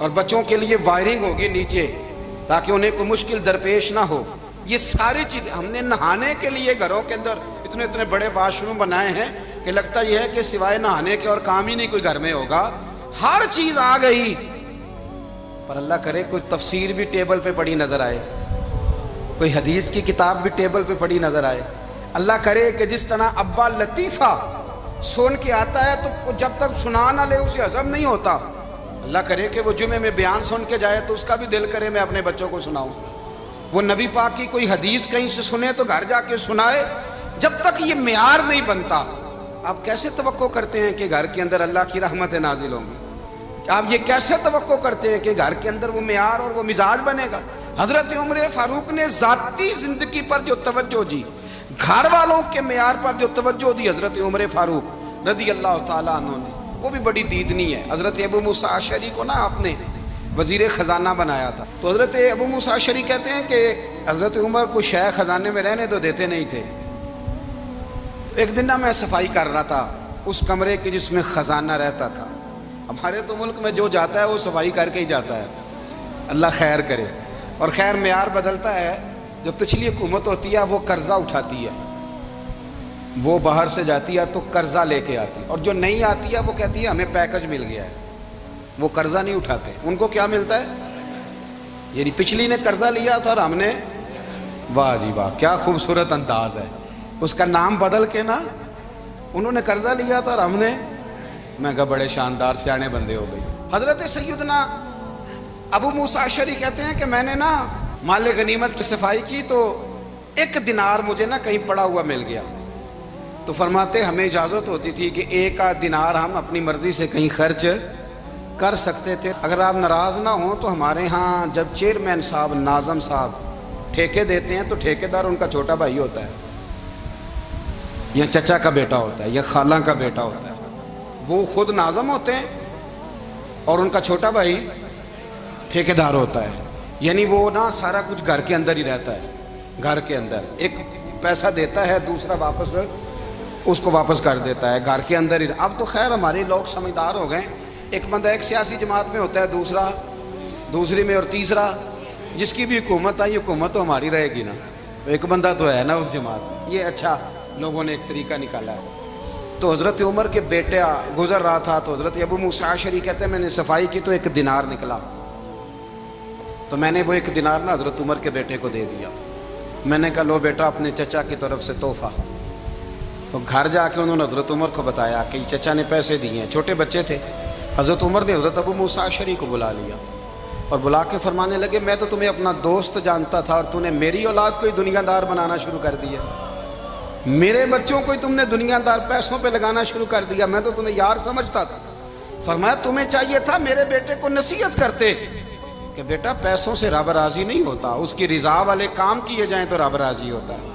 [SPEAKER 2] اور بچوں کے لیے وائرنگ ہوگی نیچے تاکہ انہیں کوئی مشکل درپیش نہ ہو. یہ ساری چیزیں ہم نے نہانے کے لیے گھروں کے اندر اتنے اتنے بڑے واش روم بنائے ہیں کہ لگتا یہ ہے کہ سوائے نہانے کے اور کام ہی نہیں کوئی گھر میں ہوگا. ہر چیز آ گئی، پر اللہ کرے کوئی تفسیر بھی ٹیبل پہ پڑی نظر آئے، کوئی حدیث کی کتاب بھی ٹیبل پہ پڑی نظر آئے. اللہ کرے کہ جس طرح ابا لطیفہ سن کے آتا ہے تو جب تک سنا نہ لے اسے ہضم نہیں ہوتا. اللہ کرے کہ وہ جمعے میں بیان سن کے جائے تو اس کا بھی دل کرے میں اپنے بچوں کو سناؤں. وہ نبی پاک کی کوئی حدیث کہیں سے سنے تو گھر جا کے سنائے. جب تک یہ معیار نہیں بنتا آپ کیسے توقع کرتے ہیں کہ گھر کے اندر اللہ کی رحمتیں نازل ہوں گی؟ آپ یہ کیسے توقع کرتے ہیں کہ گھر کے اندر وہ معیار اور وہ مزاج بنے گا؟ حضرت عمر فاروق نے ذاتی زندگی پر جو توجہ دی، گھر والوں کے معیار پر جو توجہ دی حضرت عمر فاروق رضی اللہ تعالیٰ عنہ نے، وہ بھی بڑی دیدنی ہے. حضرت ابو موسیٰ اشعری کو نا آپ نے وزیر خزانہ بنایا تھا، تو حضرت ابو موسیٰ اشعری کہتے ہیں کہ حضرت عمر کو شیخ خزانے میں رہنے تو دیتے نہیں تھے. ایک دن نا میں صفائی کر رہا تھا اس کمرے کی جس میں خزانہ رہتا تھا. ہمارے تو ملک میں جو جاتا ہے وہ صفائی کر کے ہی جاتا ہے، اللہ خیر کرے. اور خیر معیار بدلتا ہے. جو پچھلی حکومت ہوتی ہے وہ قرضہ اٹھاتی ہے، وہ باہر سے جاتی ہے تو قرضہ لے کے آتی ہے، اور جو نہیں آتی ہے وہ کہتی ہے ہمیں پیکج مل گیا ہے. وہ قرضہ نہیں اٹھاتے. ان کو کیا ملتا ہے؟ یعنی پچھلی نے قرضہ لیا تھا اور ہم نے، واہ جی واہ کیا خوبصورت انداز ہے. اس کا نام بدل کے نا، انہوں نے قرضہ لیا تھا اور ہم نے، میں کہا بڑے شاندار سیانے بندے ہو گئی. حضرت سیدنا ابو موسیٰ اشعری کہتے ہیں کہ میں نے نا مال غنیمت کی صفائی کی تو 1 دینار مجھے نا کہیں پڑا ہوا مل گیا. تو فرماتے ہمیں اجازت ہوتی تھی کہ 1 دینار ہم اپنی مرضی سے کہیں خرچ کر سکتے تھے. اگر آپ ناراض نہ ہوں تو ہمارے ہاں جب چیئرمین صاحب، ناظم صاحب ٹھیکے دیتے ہیں تو ٹھیکیدار ان کا چھوٹا بھائی ہوتا ہے، یا چچا کا بیٹا ہوتا ہے، یا خالہ کا بیٹا ہوتا ہے. وہ خود ناظم ہوتے ہیں اور ان کا چھوٹا بھائی ٹھیکیدار ہوتا ہے. یعنی وہ نا سارا کچھ گھر کے اندر ہی رہتا ہے. گھر کے اندر ایک پیسہ دیتا ہے، دوسرا واپس اس کو واپس کر دیتا ہے، گھر کے اندر ہی. اب تو خیر ہمارے لوگ سمجھدار ہو گئے. ایک بندہ ایک سیاسی جماعت میں ہوتا ہے، دوسرا دوسری میں، اور تیسرا جس کی بھی حکومت آئی حکومت تو ہماری رہے گی نا. ایک بندہ تو ہے نا اس جماعت میں. یہ اچھا لوگوں نے ایک طریقہ نکالا ہے. تو حضرت عمر کے بیٹے گزر رہا تھا تو حضرت ابو موسیٰ اشعری کہتے ہیں میں نے صفائی کی تو 1 دینار نکلا. تو میں نے وہ 1 دینار نا حضرت عمر کے بیٹے کو دے دیا. میں نے کہا لو بیٹا اپنے چچا کی طرف سے تحفہ. تو گھر جا کے انہوں نے حضرت عمر کو بتایا کہ چچا نے پیسے دیے ہیں. چھوٹے بچے تھے. حضرت عمر نے حضرت ابو موسیٰ اشعری کو بلا لیا اور بلا کے فرمانے لگے میں تو تمہیں اپنا دوست جانتا تھا اور تو نے میری اولاد کو ہی دنیا دار بنانا شروع کر دیا. میرے بچوں کو ہی تم نے دنیا دار پیسوں پہ لگانا شروع کر دیا. میں تو تمہیں یار سمجھتا تھا. فرمایا تمہیں چاہیے تھا میرے بیٹے کو نصیحت کرتے کہ بیٹا پیسوں سے رب راضی نہیں ہوتا، اس کی رضا والے کام کیے جائیں تو رب راضی ہوتا ہے.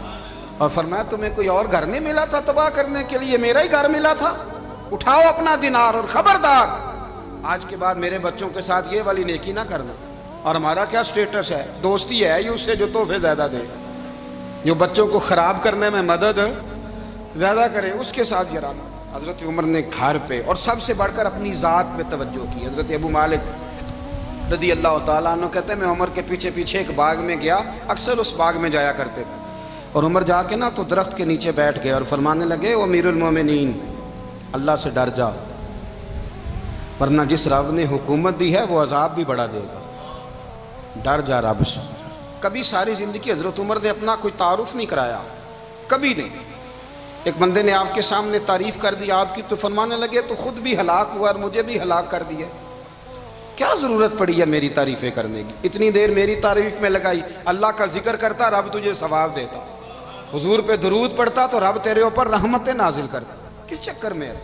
[SPEAKER 2] اور فرمایا تمہیں کوئی اور گھر نہیں ملا تھا تباہ کرنے کے لیے، میرا ہی گھر ملا تھا. اٹھاؤ اپنا دینار اور خبردار آج کے بعد میرے بچوں کے ساتھ یہ والی نیکی نہ کرنا. اور ہمارا کیا سٹیٹس ہے؟ دوستی ہے ہی اس سے جو تحفے زیادہ دے، جو بچوں کو خراب کرنے میں مدد زیادہ کرے اس کے ساتھ گرانا. حضرت عمر نے گھر پہ اور سب سے بڑھ کر اپنی ذات پہ توجہ کی. حضرت ابو مالک رضی اللہ تعالیٰ عنہ کہتے ہیں میں عمر کے پیچھے پیچھے ایک باغ میں گیا، اکثر اس باغ میں جایا کرتے تھے. اور عمر جا کے نا تو درخت کے نیچے بیٹھ گئے اور فرمانے لگے او امیر المومنین اللہ سے ڈر جا، ورنہ جس رب نے حکومت دی ہے وہ عذاب بھی بڑا دے گا. ڈر جا رب سے. کبھی ساری زندگی حضرت عمر نے اپنا کوئی تعارف نہیں کرایا، کبھی نہیں. ایک بندے نے آپ کے سامنے تعریف کر دی آپ کی تو فرمانے لگے تو خود بھی ہلاک ہوا اور مجھے بھی ہلاک کر دیا. کیا ضرورت پڑی ہے میری تعریفیں کرنے کی؟ اتنی دیر میری تعریف میں لگائی. اللہ کا ذکر کرتا رب تجھے ثواب دیتا، حضور پہ درود پڑھتا تو رب تیرے اوپر رحمتیں نازل کرتا. کس چکر میں ہے؟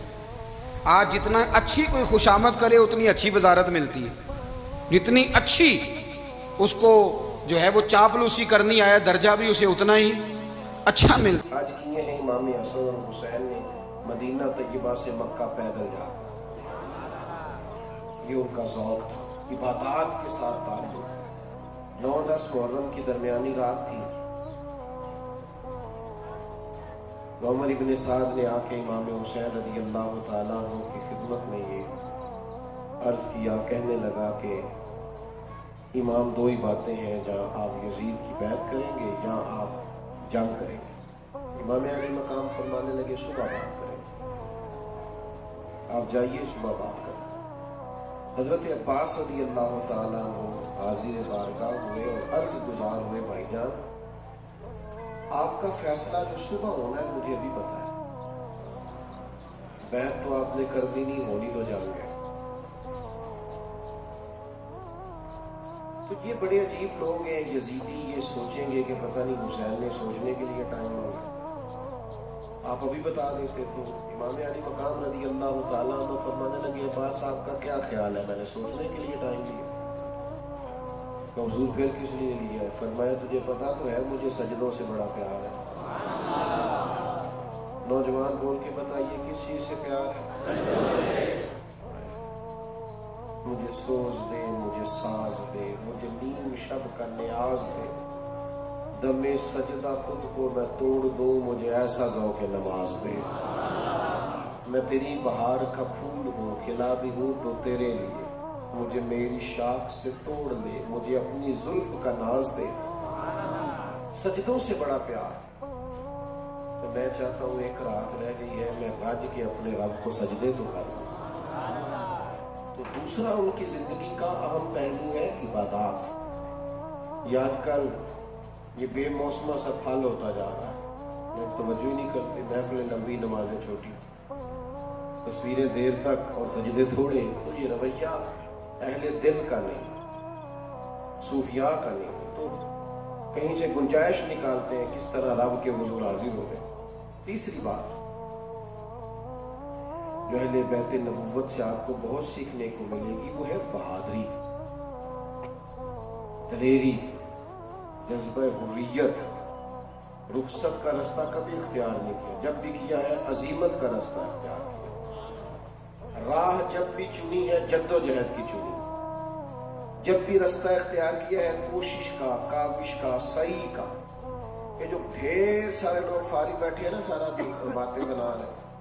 [SPEAKER 2] آج جتنا اچھی کوئی خوشامد کرے اتنی اچھی وزارت ملتی ہے، جتنی اچھی اس کو جو ہے وہ چاپلوسی کرنی آیا درجہ بھی اسے اتنا ہی اچھا ملتا.
[SPEAKER 1] آج کیے ہیں امام حسن اور حسین نے مدینہ طیبہ سے مکہ پیدل جا. یہ ان کا ذوق تھا، عبادات کے ساتھ تعلق. 9-10 محرم کی درمیانی رات تھی. عمر ابن سعد نے آ کے امام حسین رضی اللہ تعالیٰ عنہ کی خدمت میں یہ عرض کیا، کہنے لگا کہ امام دو ہی باتیں ہیں، جہاں آپ یزید کی بیعت کریں گے یا آپ جنگ کریں گے۔ امام علی مقام فرمانے لگے صبح بات کریں گے، آپ جائیے صبح بات کریں۔ حضرت عباس رضی اللہ تعالیٰ عنہ حاضر بارگاہ ہوئے اور عرض گزار ہوئے، بھائی جان آپ کا فیصلہ جو صبح ہونا ہے مجھے ابھی پتا ہے، بیعت تو آپ نے کر دی نہیں، ہونی تو جنگ ہے۔ تو یہ بڑے عجیب لوگ ہیں یزیدی، یہ سوچیں گے کہ پتہ نہیں حسین نے سوچنے کے لیے ٹائم مانگا، آپ ابھی بتا دیتے۔ تو امام علی مقام رضی اللہ تعالیٰ عنہ فرمانے لگے عباس آپ کا کیا خیال ہے، میں نے سوچنے کے لیے ٹائم لیا؟ کہ حضور پھر کس لیے لیا ہے؟ فرمایا تجھے پتا تو ہے مجھے سجدوں سے بڑا پیار ہے۔ نوجوان بول کے بتائیے کس چیز سے پیار ہے؟ مجھے سوز دے، مجھے ساز دے، مجھے نیم شب کا نیاز دے، دم سجدہ خود کو میں توڑ دوں، مجھے ایسا ذوق نماز دے۔ میں تیری بہار کا پھول ہوں، کھلا بھی ہوں تو تیرے لیے، مجھے میری شاخ سے توڑ لے، مجھے اپنی زلف کا ناز دے۔ سجدوں سے بڑا پیار۔ تو میں چاہتا ہوں ایک رات رہ گئی ہے، میں بھج کے اپنے رب کو سجدے تو کر دوں۔ تو دوسرا ان کی زندگی کا اہم پہلو ہے عبادات۔ یہ آج کل یہ بے موسمہ سا پھل ہوتا جا رہا ہے، لوگ توجہ ہی نہیں کرتے، محفلیں لمبی، نمازیں چھوٹی، تصویریں دیر تک اور سجدے تھوڑے۔ تو یہ رویہ اہل دل کا نہیں، صوفیاء کا نہیں۔ تو کہیں سے گنجائش نکالتے ہیں کس طرح رب کے حضور حاضر ہو گئے۔ تیسری بات جو اہل بیت نبوت سے آپ کو بہت سیکھنے کو ملے گی وہ ہے بہادری، دلیری، جذبہ حریت۔ رخصت کا رستہ کبھی اختیار نہیں کیا، جب بھی کیا ہے عزیمت کا رستہ اختیار کیا۔ راہ جب بھی چنی ہے جد و جہد کی چنی، جب بھی رستہ اختیار کیا ہے کوشش کا، کاوش کا، سعی کا۔ کہ جو ڈھیر سارے لوگ فارغ بیٹھے ہیں نا، سارا دن باتیں بنا رہے ہیں،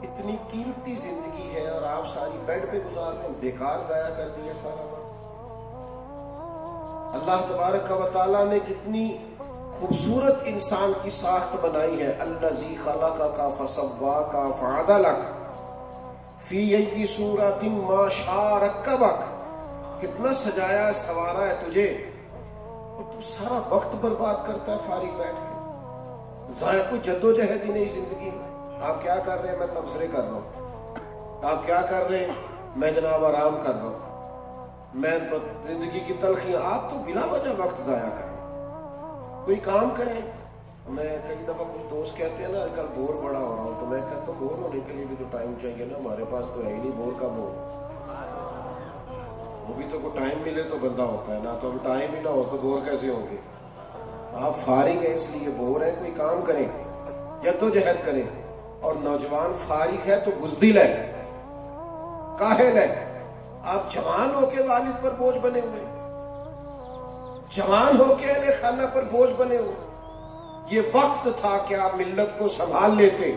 [SPEAKER 1] اتنی قیمتی زندگی ہے اور آپ ساری بیڈ پہ گزار رہے ہیں، بیکار ضائع کر دیا سارا وقت۔ اللہ تبارک و تعالیٰ نے کتنی خوبصورت انسان کی ساخت بنائی ہے۔ الذی خلقک فسواک فعدلک فی ای صورت ما شاء رکبک۔ کتنا سجایا سنوارا ہے تجھے، اور تو سارا وقت برباد کرتا ہے فارغ بیٹھ کے۔ ضائع کوئی جد و جہد ہی نہیں زندگی میں۔ آپ کیا کر رہے ہیں؟ میں تبصرے کر رہا ہوں۔ آپ کیا کر رہے ہیں؟ میں جناب آرام کر رہا ہوں، میں زندگی کی تلخیاں۔ آپ تو بلا وجہ وقت ضائع کریں، کوئی کام کریں۔ میں کئی دفعہ کچھ دوست کہتے ہیں نا آج کل بور بڑا ہو رہا ہوں، تو میں کہتا ہوں بور ہونے کے لیے بھی تو ٹائم چاہیے نا، ہمارے پاس تو ہے ہی نہیں، بور کب ہو؟ وہ بھی تو کوئی ٹائم ملے تو بندہ ہوتا ہے نا، تو اب ٹائم ہی نہ ہو تو بور کیسے ہوں گے؟ آپ فارغ ہیں اس لیے بور ہیں، کوئی کام کریں، جد و جہد کریں۔ اور نوجوان فارغ ہے تو بزدل ہے، کاہل ہے۔ آپ جوان ہو کے والد پر بوجھ بنے ہوئے، جوان ہو کے اہل خانہ پر بوجھ بنے ہوئے۔ یہ وقت تھا کہ آپ ملت کو سنبھال لیتے،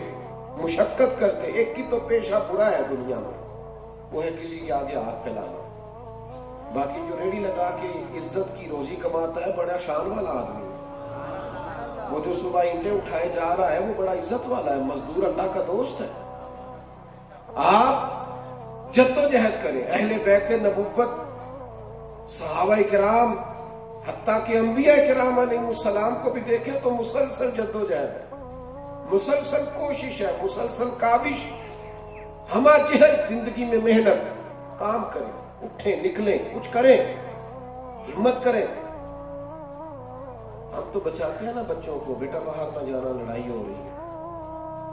[SPEAKER 1] مشقت کرتے۔ ایک کی تو پیشہ برا ہے دنیا میں، وہ ہے کسی کے آگے ہاتھ پھیلانا۔ باقی جو ریڑھی لگا کے عزت کی روزی کماتا ہے بڑا شان والا آدمی ہے۔ وہ جو صبح اینٹیں اٹھائے جا رہا ہے وہ بڑا عزت والا ہے، مزدور اللہ کا دوست ہے۔ آپ جد و جہد کریں۔ اہل بیت نبوت، صحابہ کرام، حتیٰ کہ انبیاء کرام علیہ السلام کو بھی دیکھیں تو مسلسل جد و جہد ہے، مسلسل کوشش ہے، مسلسل کاوش، ہمہ جہد زندگی میں محنت۔ کام کریں، اٹھیں، نکلیں، کچھ کریں، ہمت کریں۔ ہم تو بچاتے ہیں نا بچوں کو، بیٹا باہر نہ جانا، لڑائی ہو رہی ہے۔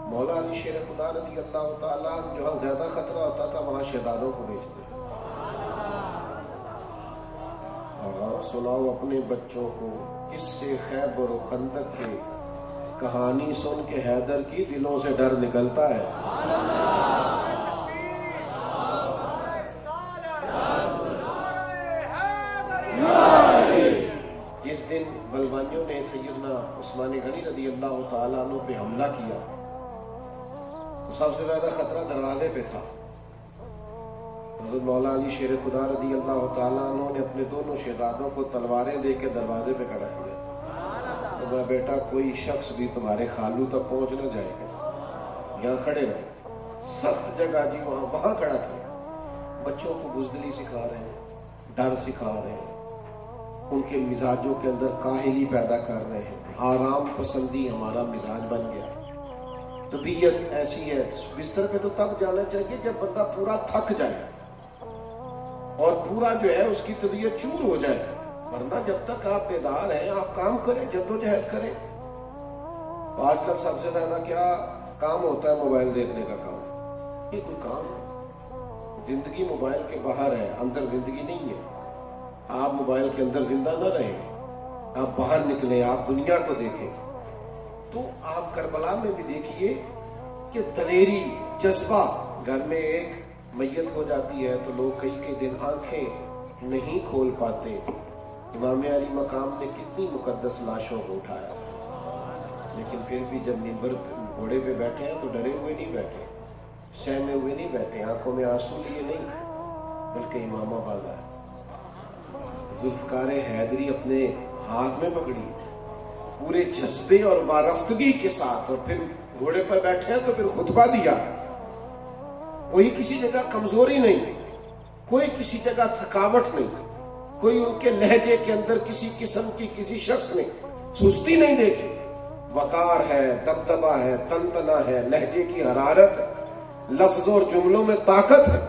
[SPEAKER 1] مولا علی شیر خدا رضی اللہ تعالیٰ جہاں زیادہ خطرہ ہوتا تھا وہاں شہزادوں کو بھیجتے۔ سناؤ اپنے بچوں کو اس سے خیبر و خندق کے کہانی سن کے حیدر کی دلوں سے ڈر نکلتا ہے۔ جس دن بلوانیوں نے سیدنا عثمان غنی رضی اللہ تعالیٰ عنہ پہ حملہ کیا، سب سے زیادہ خطرہ دروازے پہ تھا۔ حضرت مولا علی شیر خدا رضی اللہ تعالیٰ عنہ نے اپنے دونوں شہزادوں کو تلواریں دے کے دروازے پہ کھڑا کیا، تو میں بیٹا کوئی شخص بھی تمہارے خالو تک پہنچ نہ جائے گا، یہاں کھڑے رہے، سخت جگہ جی وہاں کھڑا کیا، بچوں کو بزدلی سکھا رہے ہیں، ڈر سکھا رہے ہیں، ان کے مزاجوں کے اندر کاہلی پیدا کر رہے ہیں، آرام پسندی ہمارا مزاج بن گیا، طبیعت ایسی ہے، بستر پہ تو تب جانا چاہیے جب بندہ پورا تھک جائے اور پورا جو ہے اس کی طبیعت چور ہو جائے، ورنہ جب تک آپ بیدار ہیں آپ کام کریں، جدوجہد کریں۔ آج کل سب سے زیادہ کیا کام ہوتا ہے؟ موبائل دیکھنے کا کام، یہ کوئی کام ہے؟ زندگی موبائل کے باہر ہے، اندر زندگی نہیں ہے۔ آپ موبائل کے اندر زندہ نہ رہیں، آپ باہر نکلیں، آپ دنیا کو دیکھیں۔ تو آپ کربلا میں بھی دیکھیے کہ دلیری جذبہ، گھر میں ایک میت ہو جاتی ہے تو لوگ کئی دن آنکھیں نہیں کھول پاتے۔ امام علی مقام نے کتنی مقدس لاشوں کو اٹھایا، لیکن پھر بھی جب منبر گھوڑے پہ بیٹھے ہیں تو ڈرے ہوئے نہیں بیٹھے، سہمے ہوئے نہیں بیٹھے، آنکھوں میں آنسو لیے نہیں، بلکہ امامہ باندھا ہے، ذوالفقار حیدری اپنے ہاتھ میں پکڑی پورے جذبے اور وارفتگی کے ساتھ، اور پھر گھوڑے پر بیٹھے ہیں تو پھر خطبہ دیا۔ کوئی کسی جگہ کمزوری نہیں، کوئی کسی جگہ تھکاوٹ نہیں، کوئی ان کے لہجے کے اندر کسی قسم کی کسی شخص نے سستی نہیں دیکھی، وقار ہے، دبدبہ ہے، تنتنا ہے، لہجے کی حرارت، لفظوں اور جملوں میں طاقت ہے۔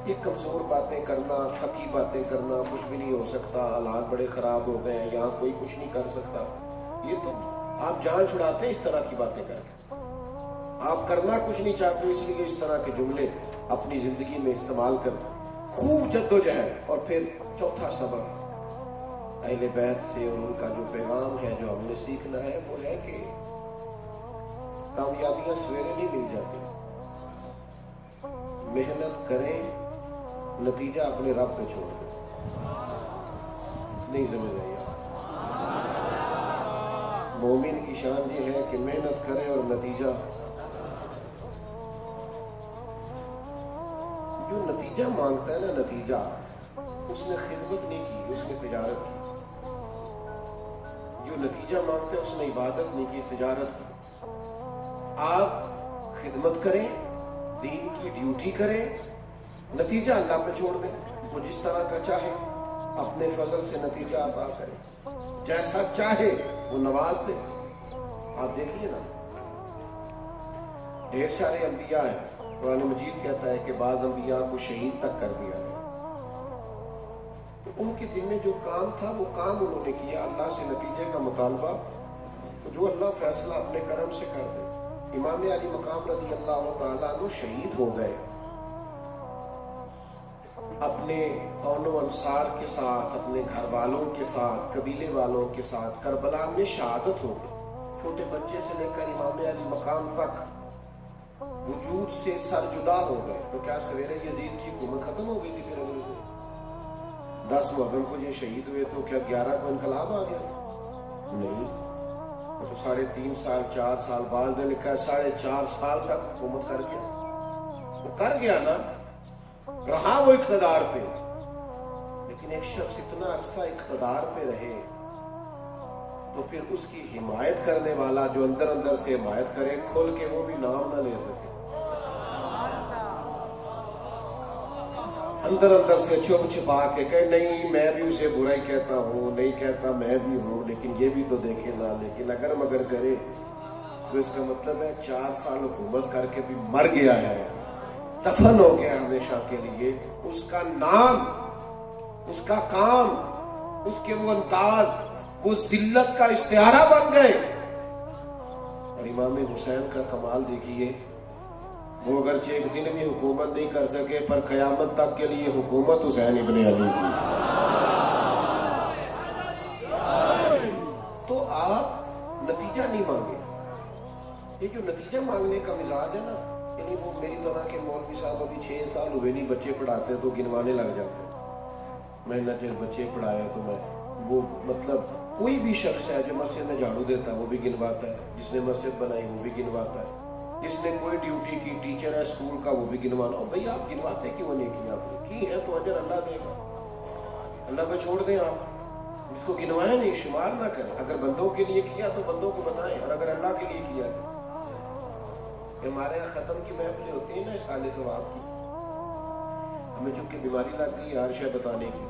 [SPEAKER 1] یہ کمزور باتیں کرنا، تھکی باتیں کرنا، کچھ بھی نہیں ہو سکتا، حالات بڑے خراب ہو گئے ہیں، یہاں کوئی کچھ نہیں کر سکتا، یہ تو آپ جان چھڑاتے ہیں اس طرح کی باتیں کر کے۔ آپ کرنا کچھ نہیں چاہتے، اس لیے اس طرح کے جملے اپنی زندگی میں استعمال کرتے، خوب جدوجہد۔ اور پھر چوتھا سبق اہل بیت سے اور ان کا جو پیغام ہے جو ہم نے سیکھنا ہے وہ ہے کہ کامیابیاں سویرے نہیں مل جاتی، محنت کریں، نتیجہ اپنے رب پہ چھوڑ دیں۔ نہیں سمجھ رہے آپ؟ مومن کی شان یہ ہے کہ محنت کرے اور نتیجہ، جو نتیجہ مانگتا ہے نا، نتیجہ، اس نے خدمت نہیں کی، اس نے تجارت کی۔ جو نتیجہ مانگتا ہے اس نے عبادت نہیں کی، تجارت کی۔ آپ خدمت کریں، دین کی ڈیوٹی کریں، نتیجہ اللہ پہ چھوڑ دیں، وہ جس طرح کا چاہے اپنے فضل سے نتیجہ عطا کرے، جیسا چاہے وہ نواز دے۔ آپ دیکھیے نا، ڈھیر سارے انبیاء ہیں، قرآن مجید کہتا ہے کہ بعض انبیاء کو شہید تک کر دیا گیا، تو ان کے دل میں جو کام تھا وہ کام انہوں نے کیا، اللہ سے نتیجے کا مطالبہ، جو اللہ فیصلہ اپنے کرم سے کر دے۔ امام علی مقام رضی اللہ تعالیٰ عنہ شہید ہو گئے، اپنے اون و انصار کے ساتھ، اپنے گھر والوں کے ساتھ، قبیلے والوں کے ساتھ کربلا میں شہادت ہو گئی۔ چھوٹے بچے سے لے کر امام علی مقام تک وجود سے سر جدا ہو گئے۔ تو کیا سویرے یزید کی حکومت ختم ہو گئی تھی؟ پھر اگلے دن 10 محرم کو یہ شہید ہوئے تو کیا 11 کو انقلاب آ گیا؟ نہیں، تو 3.5 سال 4 سال بعد نے لکھا ہے 4.5 سال تک حکومت کر گیا۔ وہ کر گیا نا، رہا وہ اقتدار پہ، لیکن ایک شخص اتنا عرصہ اقتدار پہ رہے تو پھر اس کی حمایت کرنے والا جو اندر اندر سے حمایت کرے، کھول کے وہ بھی نام نہ لے سکے، اندر اندر سے چھپ چھپا کے کہ نہیں میں بھی اسے برا ہی کہتا ہوں، نہیں کہتا میں بھی ہوں، لیکن یہ بھی تو دیکھے نا، لیکن اگر مگر کرے تو اس کا مطلب ہے 4 سال حکومت کر کے بھی مر گیا ہے، دفن ہو گیا ہمیشہ کے لیے۔ اس کا نام، اس کا کام، اس کے وہ انداز، وہ ذلت کا استعارہ بن گئے۔ اور امام حسین کا کمال دیکھیے، وہ اگرچہ ایک دن بھی حکومت نہیں کر سکے پر قیامت تک کے لیے حکومت حسین ابن علی کی۔ تو آپ نتیجہ نہیں مانگے، یہ جو نتیجہ مانگنے کا مزاج ہے نا، یعنی وہ میری طرح کے مولوی صاحب ابھی 6 سال ہوئے نہیں، بچے پڑھاتے تو گنوانے لگ جاتے، میں نہ جس بچے پڑھایا تو میں وہ مطلب کوئی بھی شخص ہے جو مسجد میں جھاڑو دیتا ہے وہ بھی گنواتا ہے، جس نے مسجد بنائی وہ بھی گنواتا ہے، جس نے کوئی ڈیوٹی کی، ٹیچر ہے اسکول کا، وہ بھی گنوانا ہو. بھائی آپ گنواتے کیوں نہیں کیا؟ آپ نے کی ہے تو اجر اللہ دے گا. اللہ پہ چھوڑ دیں. آپ اس کو گنوائیں نہیں، شمار نہ کریں. اگر بندوں کے لیے کیا تو بندوں کو بتائیں، اور اگر اللہ کے لیے کیا تو ہمارے یہاں ختم کی محفلیں ہوتی ہیں نا سال ثواب کی. ہمیں چونکہ بیماری لگ گئی ہر شے بتانے کی،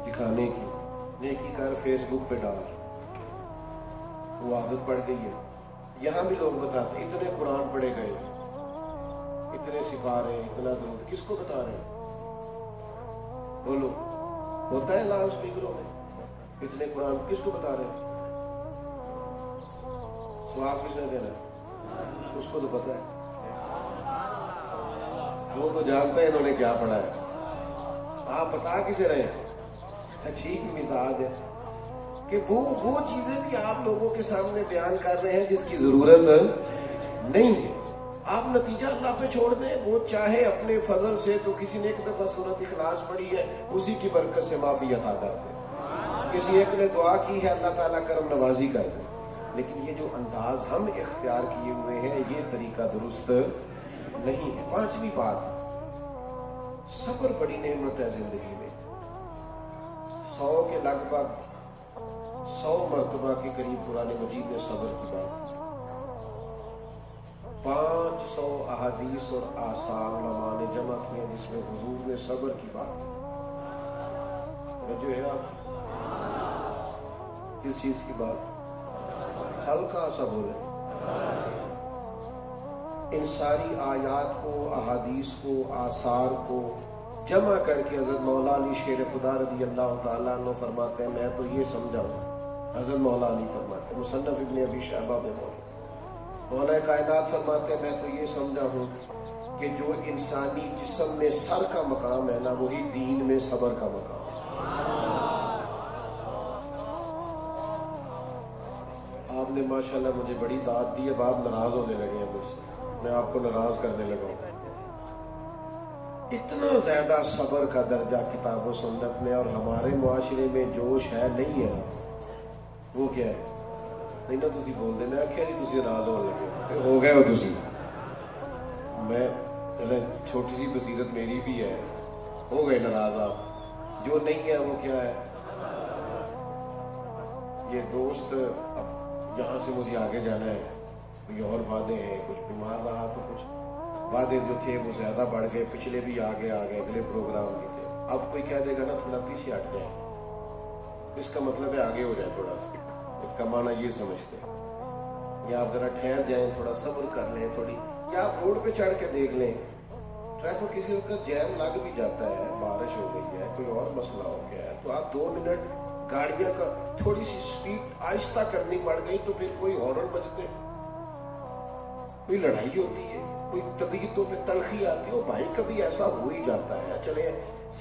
[SPEAKER 1] دکھانے کی. نیکی کر فیس بک پہ ڈال، وہ عادت پڑ گئی ہے. یہاں بھی لوگ بتاتے ہیں اتنے قرآن پڑھے گئے، اتنے سپارے، اتنا درود. کس کو بتا رہے ہیں؟ بولو، ہوتا ہے لاؤڈ اسپیکروں میں اتنے قرآن کس کو بتا رہے ہیں؟ ثواب کس نے دینا ہے؟ اس کو تو پتا ہے، وہ تو جانتا ہے انہوں نے کیا پڑھا ہے. آپ بتا کسے رہے ہیں؟ عجیب مزاج ہے کہ وہ چیزیں بھی آپ لوگوں کے سامنے بیان کر رہے ہیں جس کی ضرورت نہیں ہے. آپ نتیجہ اللہ پہ چھوڑ دیں. وہ چاہے اپنے فضل سے، تو کسی نے ایک دفعہ سورۃ اخلاص پڑھی ہے، اسی کی برکت سے معافی عطا کرتے ہیں. کسی ایک نے دعا کی ہے، اللہ تعالیٰ کرم نوازی کر دے. لیکن یہ جو انداز ہم اختیار کیے ہوئے ہیں، یہ طریقہ درست نہیں ہے. 5ویں بات، صبر بڑی نعمت ہے زندگی میں. 100 کے لگ بھگ 100 مرتبہ کے قریب قرآن مجید میں صبر کی بات. 500 احادیث اور آثار علماء نے جمع کیے جس میں حضور نے صبر کی بات. جو ہے آپ کس چیز کی بات؟ ہلکا سا بولے. ان ساری آیات کو، احادیث کو، آثار کو جمع کر کے حضرت مولا علی شیر خدا رضی اللہ تعالیٰ عنہ فرماتے ہیں میں تو یہ سمجھا ہوں. حضرت مولا علی فرماتے ہیں، مصنف ابن ابی شیبہ میں مولا کائنات فرماتے ہیں میں تو یہ سمجھا ہوں کہ جو انسانی جسم میں سر کا مقام ہے نا، وہی دین میں صبر کا مقام ہے. آپ نے ماشاءاللہ مجھے بڑی داد دی. اب آپ ناراض ہونے لگے ہیں مجھ سے، میں آپ کو ناراض کرنے لگا ہوں. اتنا زیادہ صبر کا درجہ کتاب و سنت میں، اور ہمارے معاشرے میں جوش ہے نہیں ہے. وہ کیا ہے؟ نہیں نا تسی بول دینا آخیا جی تسی ناراض ہونے لگے ہو گئے ہو تسی. میں چھوٹی سی بصیرت میری بھی ہے، ہو گئے ناراض آپ. جو نہیں ہے وہ کیا ہے؟ یہ دوست اب یہاں سے مجھے آگے جانا ہے، کوئی اور وعدے ہیں، کچھ بیمار رہا تو کچھ وعدے جو تھے وہ زیادہ بڑھ گئے، پچھلے بھی آگے اگلے پروگرام بھی تھے. اب کوئی کہہ دے گا نا تھوڑا پیچھے ہٹ جائے، اس کا مطلب ہے آگے ہو جائے تھوڑا سا. اس کا معنی یہ سمجھتے ہیں یا آپ ذرا ٹھہر جائیں، تھوڑا صبر کر لیں تھوڑی، یا آپ روڈ پہ چڑھ کے دیکھ لیں ٹریفک کسی کا جیم لگ بھی جاتا ہے، بارش ہو گئی ہے، کوئی اور مسئلہ ہو گیا ہے، تو آپ 2 منٹ گاڑیاں کا تھوڑی سی سپیڈ آہستہ کرنی پڑ گئی تو پھر کوئی ہارن بجتے، کوئی لڑائی ہوتی ہے، کوئی طبیعتوں پہ تلخی آتی ہے. بھائی کبھی ایسا ہو ہی جاتا ہے، چلے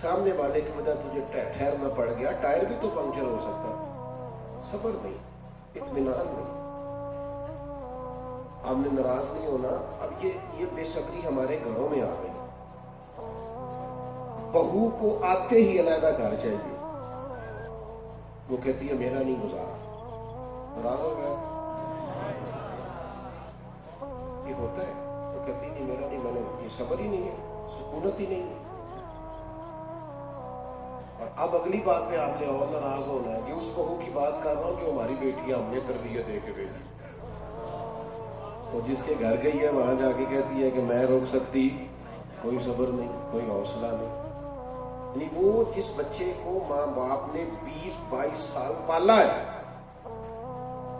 [SPEAKER 1] سامنے والے کی وجہ تجھے ٹھہرنا پڑ گیا، ٹائر بھی تو پنکچر ہو سکتا. صبر نہیں، اطمینان نہیں. ہم نے ناراض نہیں ہونا. اب یہ بے صبری ہمارے گھروں میں آ گئی. بہو کو آتے ہی علیحدہ گھر چاہیے، وہ کہتی ہے میرا نہیں گزارا. ناراض ہو گیا، یہ ہوتا ہے. وہ کہتی نہیں میرا نہیں، میں نے یہ صبر ہی نہیں ہے، سکونت ہی نہیں ہے. اور اب اگلی بات میں آپ نے اور ناراض ہونا ہے کہ اس بہو کی بات کر رہا ہوں جو ہماری بیٹیاں ہم نے تربیت دے کے بھیجی، اور جس کے گھر گئی ہے وہاں جا کے کہتی ہے کہ میں روک سکتی، کوئی صبر نہیں، کوئی حوصلہ نہیں. یعنی وہ جس بچے کو ماں باپ نے 20-22 سال پالا ہے،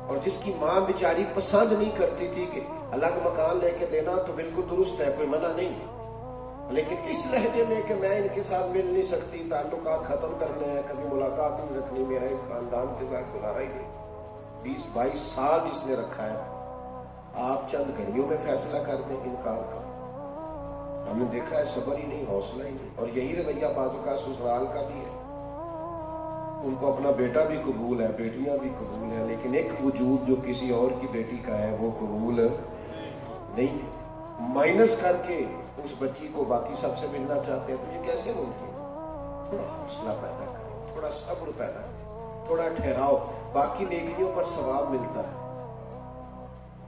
[SPEAKER 1] اور جس کی ماں بیچاری پسند نہیں کرتی تھی کہ الگ مکان لے کے دینا، تو بالکل درست ہے، کوئی منع نہیں، لیکن اس لہجے میں کہ میں ان کے ساتھ مل نہیں سکتی، تعلقات ختم کرنے ہیں، کبھی ملاقات نہیں رکھنی، میرا اس خاندان کے ساتھ گزارا ہی نہیں. 20-22 سال جس نے رکھا ہے، آپ چند گھڑیوں میں فیصلہ کر دیں انکار کا. ہم نے دیکھا ہے صبر ہی نہیں، حوصلہ ہی نہیں. اور یہی رویہ بعض کا سسرال کا بھی ہے. ان کو اپنا بیٹا بھی قبول ہے، بیٹیاں بھی قبول ہیں، لیکن ایک وجود جو کسی اور کی بیٹی کا ہے وہ قبول نہیں. مائنس کر کے اس بچی کو باقی سب سے ملنا چاہتے ہیں. تو یہ کیسے ممکن؟ تھوڑا حوصلہ پیدا کریں، تھوڑا صبر پیدا کریں، تھوڑا ٹھہراؤ. باقی نیکیوں پر ثواب ملتا ہے.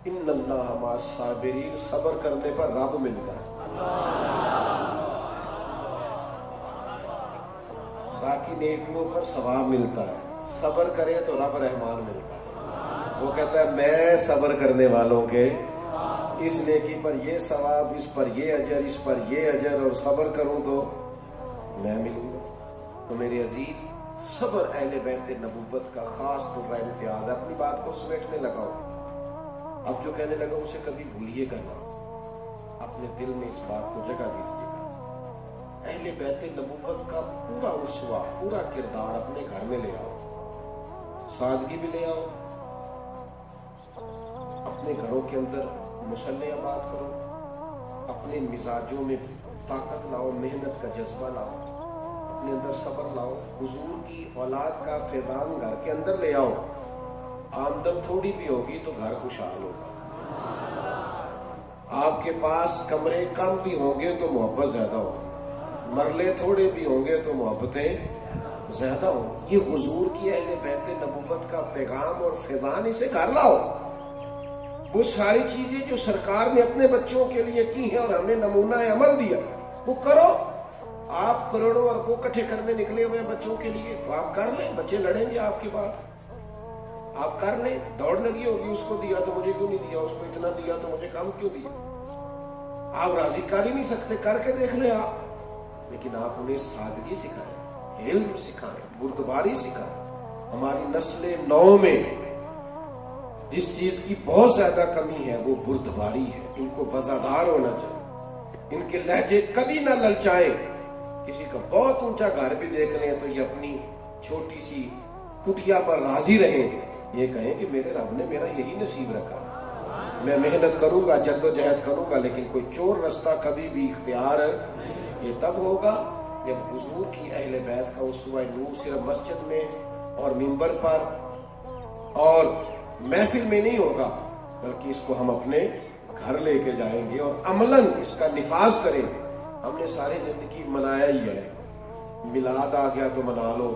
[SPEAKER 1] ان اللہ مع الصابرین، صبر کرنے پر رب ملتا ہے، باقی نیکیوں پر ثواب ملتا ہے، صبر کرے تو رب رحمان ملتا ہے۔ وہ کہتا ہے میں صبر کرنے والوں کے اس نیکی پر یہ ثواب، اس پر یہ اجر، اس پر یہ اجر، اور صبر کروں تو میں ملوں گا۔ تو میرے عزیز، صبر اہل بیت نبوت کا خاص طور پر امتیاز ہے۔ اپنی بات کو سمیٹنے لگاؤ، اب جو کہنے لگا اسے کبھی بھولیے گا نہ، اپنے دل میں اس بات کو جگہ دیجیے گا۔ اہل بیت نبوت کا پورا اسوہ، پورا کردار اپنے گھر میں لے آؤ، سادگی بھی لے آؤ، اپنے گھروں کے اندر مسلح آباد کرو، اپنے مزاجوں میں طاقت لاؤ، محنت کا جذبہ لاؤ، اپنے اندر صبر لاؤ، حضور کی اولاد کا فیضان گھر کے اندر لے آؤ۔ آمدن تھوڑی بھی ہوگی تو گھر خوشحال ہوگا، آپ کے پاس کمرے کم بھی ہوں گے تو محبت زیادہ ہوگی، مرلے تھوڑے بھی ہوں گے تو محبتیں زیادہ ہوں۔ یہ حضور کی اہل بیت نبوت کا پیغام اور فیضان، اسے گھر لاؤ۔ وہ ساری چیزیں جو سرکار نے اپنے بچوں کے لیے کی ہیں اور ہمیں نمونہ عمل دیا، وہ کرو۔ آپ کروڑوں اربوں اکٹھے کرنے نکلے ہوئے بچوں کے لیے، تو آپ کر لیں، بچے لڑیں گے آپ کے بعد، آپ کر لیں۔ دوڑ لگی ہوگی، اس کو دیا تو مجھے کیوں نہیں دیا، اس کو اتنا دیا تو مجھے کم کیوں دیا۔ آپ راضی کر ہی نہیں سکتے، کر کے دیکھ لیں آپ، لیکن آپ انہیں سادگی سکھائیں، علم سکھائیں، بردباری سکھائیں۔ ہماری نسل نو میں جس چیز کی بہت زیادہ کمی ہے وہ بردباری ہے۔ ان کو وزادار ہونا چاہیے، ان کے لہجے کبھی نہ للچائیں۔ کسی کا بہت اونچا گھر بھی دیکھ لیں تو یہ اپنی چھوٹی سی کٹیا پر راضی رہیں، یہ کہیں کہ میرے رب نے میرا یہی نصیب رکھا، میں محنت کروں گا، جد و جہد کروں گا، لیکن کوئی چور رستہ کبھی بھی اختیار یہ تب ہوگا جب حضور کی اہل بیت کا اسوہ نور صرف مسجد میں اور منبر پر اور محفل میں نہیں ہوگا، بلکہ اس کو ہم اپنے گھر لے کے جائیں گے اور عملاً اس کا نفاذ کریں گے۔ ہم نے ساری زندگی منایا ہی ہے، میلاد آ گیا تو منا لو،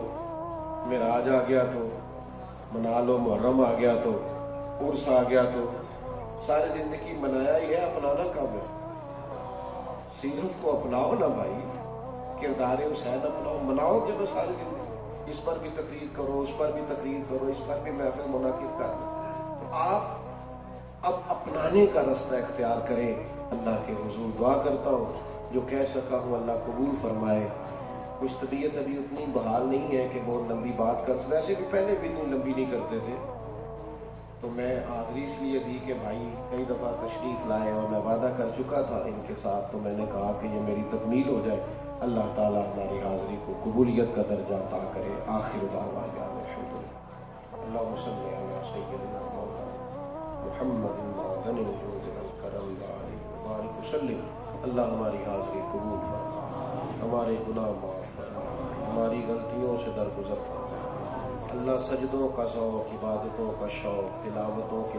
[SPEAKER 1] معراج آ گیا تو منا لو، محرم آ گیا تو، عرس آ گیا تو، ساری زندگی منایا ہی ہے، اپنانا کب ہے؟ سیرت کو اپناؤ نا بھائی، کردار حسین اپناؤ، مناؤ جب ساری زندگی، اس پر بھی تقریر کرو، اس پر بھی تقریر کرو، اس پر بھی محفل منعقد کرو۔ تو آپ اب اپنانے کا رستہ اختیار کریں۔ اللہ کے حضور دعا کرتا ہوں جو کہہ سکا ہوں اللہ قبول فرمائے۔ کچھ طبیعت ابھی اتنی بحال نہیں ہے کہ بہت لمبی بات کر، ویسے بھی پہلے بھی اتنی لمبی نہیں کرتے تھے، تو میں حاضری اس لیے دی کہ بھائی کئی دفعہ تشریف لائے اور میں وعدہ کر چکا تھا ان کے ساتھ، تو میں نے کہا کہ یہ میری تکمیل ہو جائے۔ اللہ تعالیٰ ہماری حاضری کو قبولیت کا درجہ عطا کرے۔ آخر دعوانا الحمدللہ، اللہم صلی علی سیدنا محمد معدن الجود والکرم وبارک وسلم۔ اللہ ہماری حاضری قبول فرما، ہمارے گناہ معاف فرما، ہماری غلطیوں سے درگزر فرما۔ اللہ سجدوں کا ذوق، عبادتوں کا شوق، تلاوتوں کے